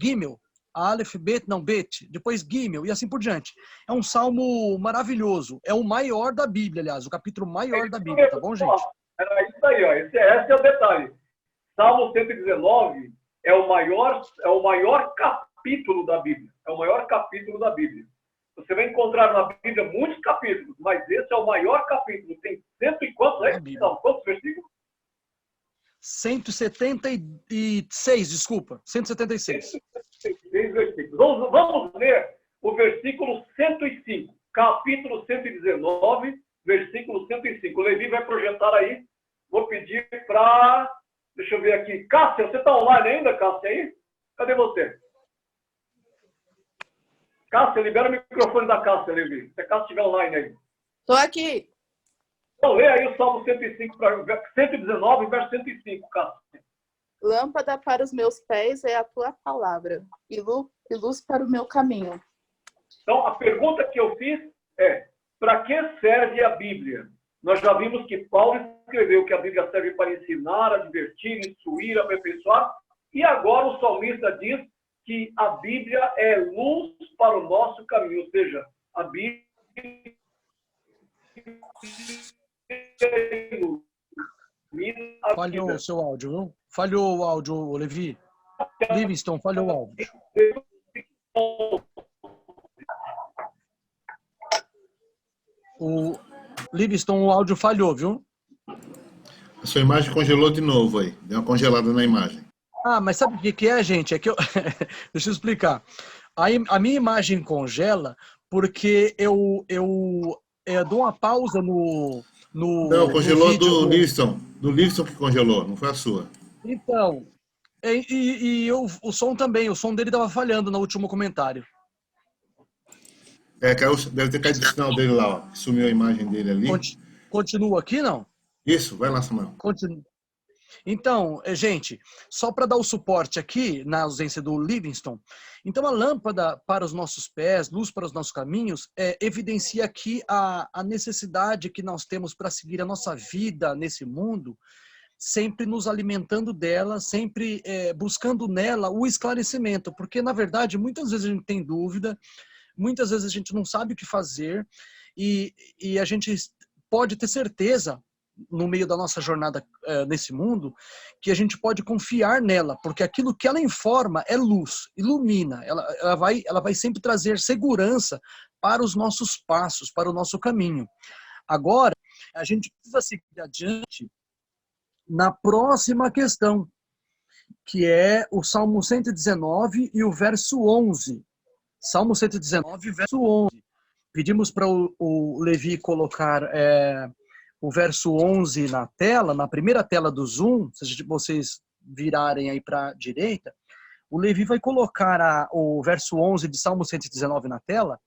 Gimel. Aleph, Bet, não, Bet, depois Gimel, e assim por diante. É um salmo maravilhoso. É o maior da Bíblia, aliás, o capítulo maior da Bíblia, tá bom, gente? É isso aí, ó. Esse é o detalhe. Salmo 119 é o maior capítulo da Bíblia. É o maior capítulo da Bíblia. Você vai encontrar na Bíblia muitos capítulos, mas esse é o maior capítulo. Tem cento e quantos, né? Quantos versículos? 176, desculpa. 176. 176 versículos. Vamos ler o versículo 105. Capítulo 119, versículo 105. O Levi vai projetar aí. Vou pedir para... Deixa eu ver aqui. Cássia, você está online ainda, Cássia, aí? Cadê você? Cássia, libera o microfone da Cássia, Levi. Se a Cássia estiver online aí. Estou aqui. Então, lê aí o Salmo 119, verso 105, Cássia. Lâmpada para os meus pés é a tua palavra, e luz para o meu caminho. Então, a pergunta que eu fiz é, para que serve a Bíblia? Nós já vimos que Paulo escreveu que a Bíblia serve para ensinar, advertir, instruir, aperfeiçoar. E agora o salmista diz que a Bíblia é luz para o nosso caminho. Ou seja, a Bíblia Falhou o seu áudio, viu? Falhou o áudio, Levi. Livingston, falhou o áudio. O Livingston, o áudio falhou, viu? A sua imagem congelou de novo aí. Deu uma congelada na imagem. Ah, mas sabe o que é, gente? É que eu... Deixa eu explicar. A minha imagem congela porque eu dou uma pausa no não, congelou no vídeo, do Livingston. Do Livingston que congelou, não foi a sua. Então, o som também. O som dele estava falhando no último comentário. Deve ter caído o sinal dele lá, ó. Sumiu a imagem dele ali. Continua aqui, não? Isso, vai lá, Samuel. Continua. Então, gente, só para dar o suporte aqui, na ausência do Livingston, então a lâmpada para os nossos pés, luz para os nossos caminhos, evidencia aqui a necessidade que nós temos para seguir a nossa vida nesse mundo, sempre nos alimentando dela, sempre buscando nela o esclarecimento, porque, na verdade, muitas vezes a gente tem dúvida, muitas vezes a gente não sabe o que fazer, e a gente pode ter certeza, no meio da nossa jornada nesse mundo, que a gente pode confiar nela, porque aquilo que ela informa é luz, ilumina, ela vai sempre trazer segurança para os nossos passos, para o nosso caminho. Agora, a gente precisa seguir adiante na próxima questão, que é o Salmo 119 e o verso 11. Salmo 119, verso 11. Pedimos para o Levi colocar o verso 11 na tela, na primeira tela do Zoom, se vocês virarem aí para a direita, o Levi vai colocar o verso 11 de Salmo 119 na tela,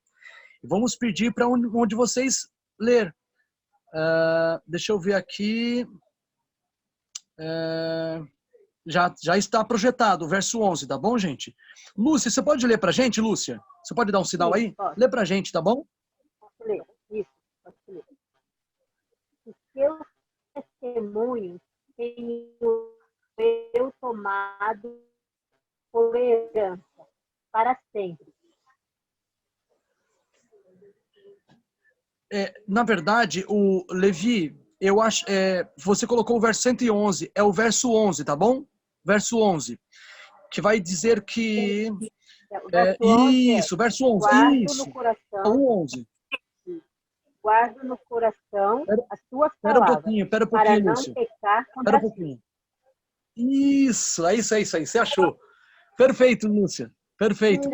e vamos pedir para onde vocês ler. Deixa eu ver aqui. Já está projetado o verso 11, tá bom, gente? Lúcia, você pode ler para a gente, Lúcia? Você pode dar um sinal aí? Pode. Lê para a gente, tá bom? Posso ler? Isso, posso ler. Os seus testemunhos tenho eu tomado por herança para sempre. Na verdade, o Levi, eu acho, você colocou o verso 111, é o verso 11, tá bom? Verso 11, que vai dizer que... Isso, verso 11, guardo isso. No coração, o 11. Guardo no coração as tuas Pera um palavras, pouquinho, para não Lúcia. pecar Pera contra um pouquinho. Isso, é isso aí, você achou. Perfeito, Lúcia, perfeito.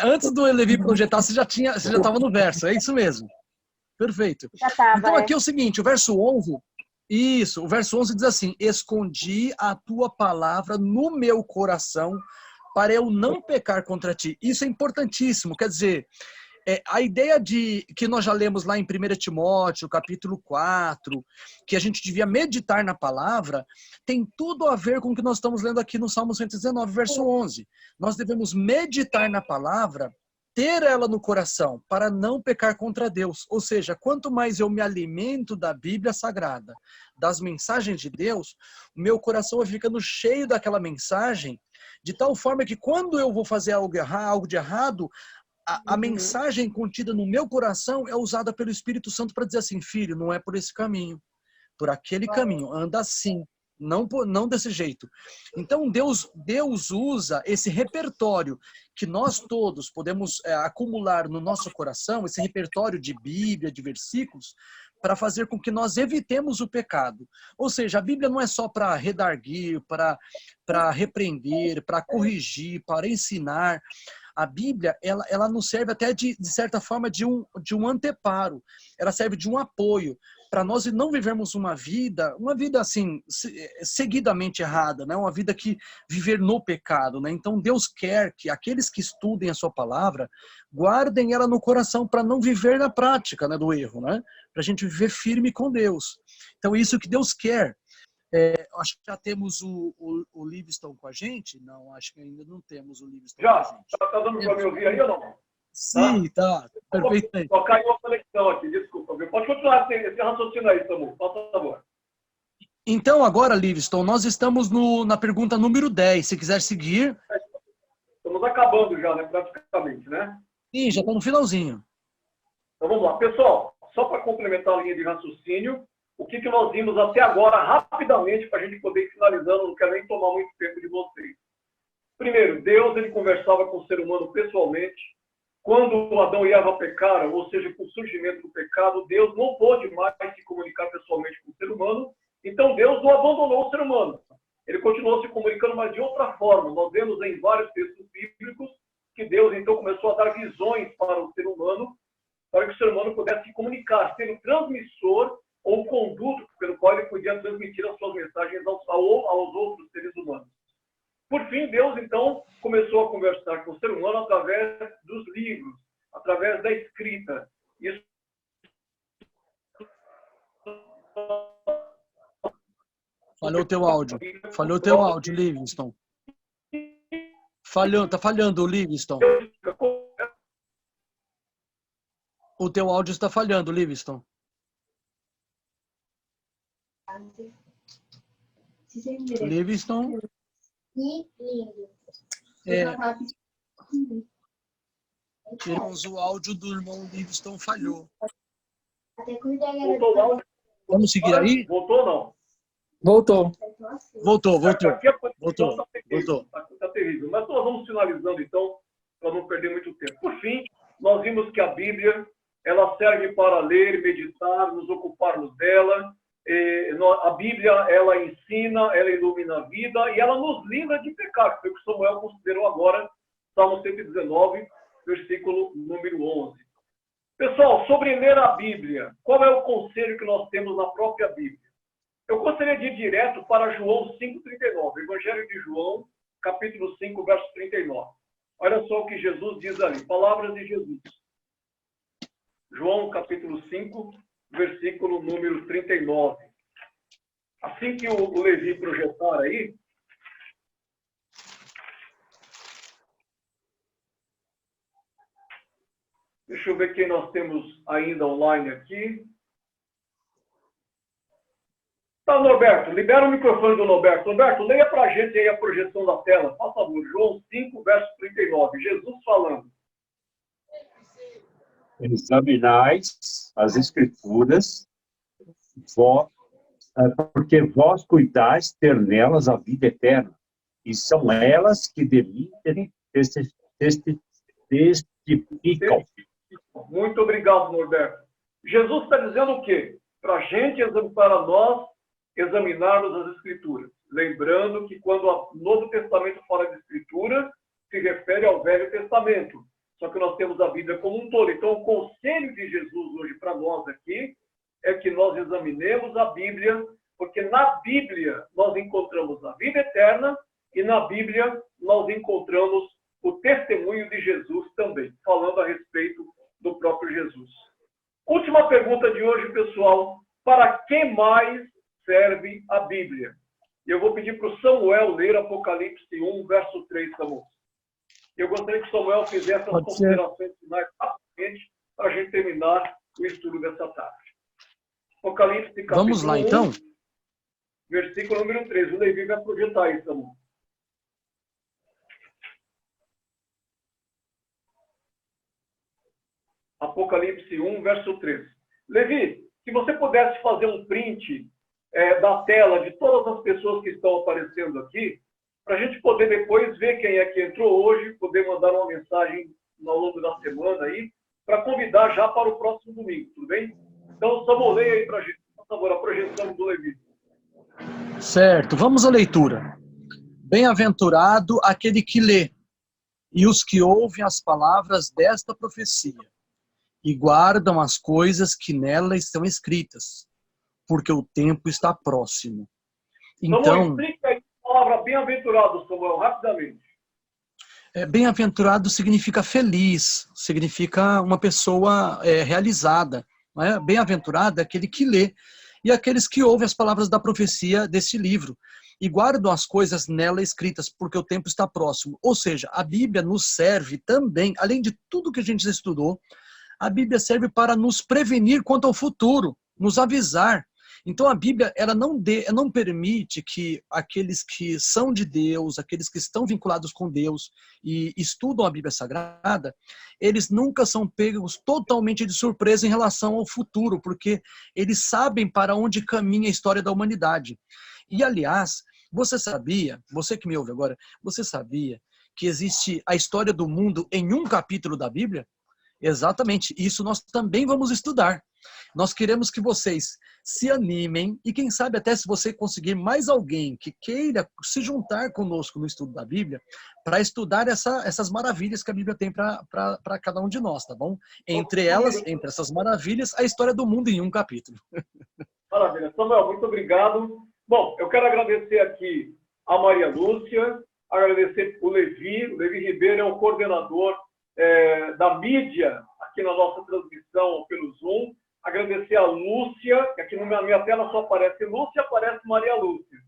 Antes do Levi projetar, você já estava no verso, é isso mesmo. Perfeito. Já tava, então aqui é o seguinte, o verso 11, isso, o verso 11 diz assim: escondi a tua palavra no meu coração para eu não pecar contra ti. Isso é importantíssimo, quer dizer, A ideia de que nós já lemos lá em 1 Timóteo, capítulo 4, que a gente devia meditar na palavra, tem tudo a ver com o que nós estamos lendo aqui no Salmo 119, verso 11. Nós devemos meditar na palavra, ter ela no coração, para não pecar contra Deus. Ou seja, quanto mais eu me alimento da Bíblia Sagrada, das mensagens de Deus, o meu coração vai ficando cheio daquela mensagem, de tal forma que quando eu vou fazer algo de errado, a mensagem contida no meu coração é usada pelo Espírito Santo para dizer assim, filho, não é por esse caminho, por aquele caminho, anda assim, não desse jeito. Então Deus usa esse repertório que nós todos podemos acumular no nosso coração, esse repertório de Bíblia, de versículos, para fazer com que nós evitemos o pecado. Ou seja, a Bíblia não é só para redarguir, para repreender, para corrigir, para ensinar. A Bíblia, ela nos serve até de certa forma de um anteparo. Ela serve de um apoio para nós não vivermos uma vida assim, seguidamente errada, né? Uma vida que viver no pecado, né? Então Deus quer que aqueles que estudem a sua palavra guardem ela no coração para não viver na prática, né, do erro, né? Para a gente viver firme com Deus. Então isso que Deus quer. Acho que já temos o Livingston com a gente. Não, acho que ainda não temos o Livingston com a gente. Já? Tá dando para me ouvir aí ou não? Sim, tá. Perfeitamente. Só caiu a conexão aqui, desculpa. Pode continuar esse raciocínio aí, Samu, por favor. Então, agora, Livingston, nós estamos na pergunta número 10. Se quiser seguir. Estamos acabando já, né, praticamente, né? Sim, já está no finalzinho. Então vamos lá. Pessoal, só para complementar a linha de raciocínio, o que nós vimos até agora, rapidamente, para a gente poder ir finalizando, não quero nem tomar muito tempo de vocês. Primeiro, Deus ele conversava com o ser humano pessoalmente. Quando Adão e Eva pecaram, ou seja, com o surgimento do pecado, Deus não pôde mais se comunicar pessoalmente com o ser humano, então Deus não abandonou o ser humano. Ele continuou se comunicando, mas de outra forma. Nós vemos em vários textos bíblicos que Deus então começou a dar visões para o ser humano, para que o ser humano pudesse se comunicar, ser o transmissor ou conduto pelo qual ele podia transmitir as suas mensagens aos outros seres humanos. Por fim, Deus, então, começou a conversar com o ser humano através dos livros, através da escrita. Isso... Falhou teu áudio. Falhou teu áudio, Livingston. Tá falhando, Livingston. O teu áudio está falhando, Livingston. Livingston. Irmãos, o áudio do irmão Livingston falhou. Vamos seguir aí? Voltou ou não? Voltou. Voltou. Está terrível. Mas nós vamos finalizando, então, para não perder muito tempo. Por fim, nós vimos que a Bíblia ela serve para ler, meditar, nos ocuparmos dela. A Bíblia, ela ensina, ela ilumina a vida e ela nos livra de pecar, que foi o que Samuel considerou agora, Salmo 119, versículo número 11. Pessoal, sobre ler a Bíblia, qual é o conselho que nós temos na própria Bíblia? Eu gostaria de ir direto para João 5,39, Evangelho de João, capítulo 5, verso 39. Olha só o que Jesus diz ali, palavras de Jesus. João, capítulo 5, versículo número 39. Assim que o Levi projetar aí, deixa eu ver quem nós temos ainda online aqui. Tá, Norberto, libera o microfone do Norberto. Norberto, leia para a gente aí a projeção da tela, por favor. João 5, verso 39. Jesus falando. Examinais as Escrituras, porque vós cuidais ter nelas a vida eterna, e são elas que de mim testificam. Muito obrigado, Norberto. Jesus está dizendo o quê? Para a gente, para nós, examinarmos as Escrituras. Lembrando que quando o Novo Testamento fala de Escritura, se refere ao Velho Testamento. Só que nós temos a Bíblia como um todo. Então, o conselho de Jesus hoje para nós aqui é que nós examinemos a Bíblia, porque na Bíblia nós encontramos a vida eterna e na Bíblia nós encontramos o testemunho de Jesus também, falando a respeito do próprio Jesus. Última pergunta de hoje, pessoal. Para que mais serve a Bíblia? Eu vou pedir para o Samuel ler Apocalipse 1, verso 3, Samuel. Eu gostaria que o Samuel fizesse as considerações finais rapidamente para a gente terminar o estudo dessa tarde. Apocalipse, capítulo Vamos lá, então? 1, versículo número 3. O Levi vai projetar isso, Samuel. Apocalipse 1, verso 3. Levi, se você pudesse fazer um print da tela de todas as pessoas que estão aparecendo aqui, para a gente poder depois ver quem é que entrou hoje, poder mandar uma mensagem ao longo da semana aí, para convidar já para o próximo domingo, tudo bem? Então, Samuel, leia aí para a gente, por favor, a projeção do Levi. Certo, vamos à leitura. Bem-aventurado aquele que lê, e os que ouvem as palavras desta profecia, e guardam as coisas que nela estão escritas, porque o tempo está próximo. Então, Samuel, explica aí a palavra bem-aventurado, Samuel, rapidamente. Bem-aventurado significa feliz, significa uma pessoa realizada. Não é? Bem-aventurado é aquele que lê, e aqueles que ouvem as palavras da profecia desse livro, e guardam as coisas nela escritas, porque o tempo está próximo. Ou seja, a Bíblia nos serve também, além de tudo que a gente já estudou, a Bíblia serve para nos prevenir quanto ao futuro, nos avisar. Então a Bíblia ela não permite que aqueles que são de Deus, aqueles que estão vinculados com Deus e estudam a Bíblia Sagrada, eles nunca são pegos totalmente de surpresa em relação ao futuro, porque eles sabem para onde caminha a história da humanidade. E aliás, você sabia, você que me ouve agora, você sabia que existe a história do mundo em um capítulo da Bíblia? Exatamente, isso nós também vamos estudar. Nós queremos que vocês se animem e quem sabe até se você conseguir mais alguém que queira se juntar conosco no estudo da Bíblia para estudar essas maravilhas que a Bíblia tem para cada um de nós, tá bom? Entre elas, entre essas maravilhas, a história do mundo em um capítulo. Maravilha. Samuel, muito obrigado. Bom, eu quero agradecer aqui a Maria Lúcia, agradecer o Levi Ribeiro é o coordenador da mídia aqui na nossa transmissão pelo Zoom. Agradecer a Lúcia, que aqui na minha tela só aparece Lúcia, aparece Maria Lúcia.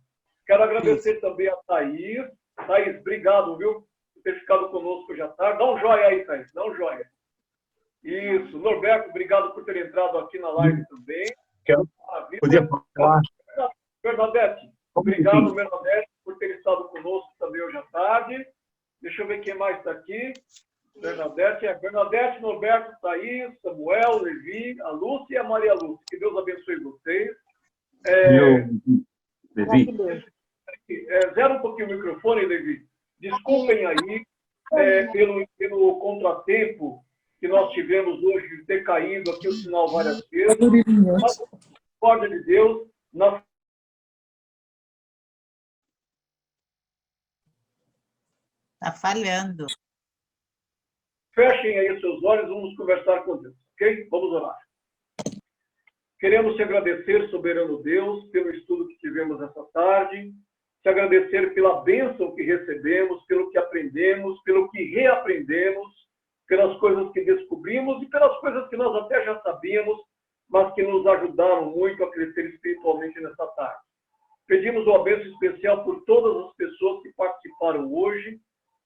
Quero agradecer também a Thaís. Thaís, obrigado, viu, por ter ficado conosco hoje à tarde. Dá um joia aí, Thaís, dá um joia. Isso. Norberto, obrigado por ter entrado aqui na live também. Podia falar. Bernadette, obrigado, Bernadette, por ter estado conosco também hoje à tarde. Deixa eu ver quem mais está aqui. Bernadette, Norberto, Thaís, Samuel, Levi, a Lúcia e a Maria Lúcia. Que Deus abençoe vocês. Levi. Zera um pouquinho o microfone, Levi. Desculpem aí pelo contratempo que nós tivemos hoje de ter caído aqui o sinal várias vezes. Mas, com a misericórdia de Deus, nós... Está falhando. Fechem aí os seus olhos, vamos conversar com Deus, ok? Vamos orar. Queremos te agradecer, soberano Deus, pelo estudo que tivemos essa tarde, te agradecer pela bênção que recebemos, pelo que aprendemos, pelo que reaprendemos, pelas coisas que descobrimos e pelas coisas que nós até já sabíamos, mas que nos ajudaram muito a crescer espiritualmente nessa tarde. Pedimos uma bênção especial por todas as pessoas que participaram hoje.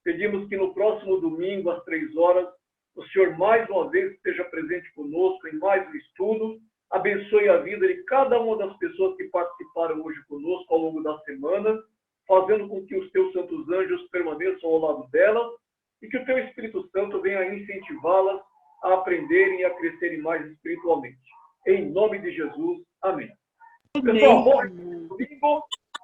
Pedimos que no próximo domingo, às 3 horas, o Senhor mais uma vez esteja presente conosco em mais um estudo. Abençoe a vida de cada uma das pessoas que participaram hoje conosco ao longo da semana, fazendo com que os teus santos anjos permaneçam ao lado delas e que o teu Espírito Santo venha incentivá-las a aprenderem e a crescerem mais espiritualmente. Em nome de Jesus. Amém. Pessoal, bom domingo.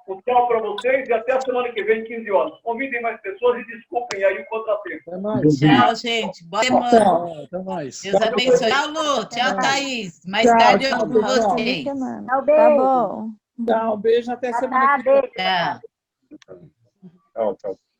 Um tchau para vocês e até a semana que vem, 15 horas. Convidem mais pessoas e desculpem aí o contratempo. Tchau, gente. Boa semana. Até mais. Deus abençoe. Tchau, Lu. Tchau, Thaís. Mais tarde eu amo vocês. Tchau, beijo. Tá bom. Tchau, beijo. Até semana que vem. Tchau. Tchau.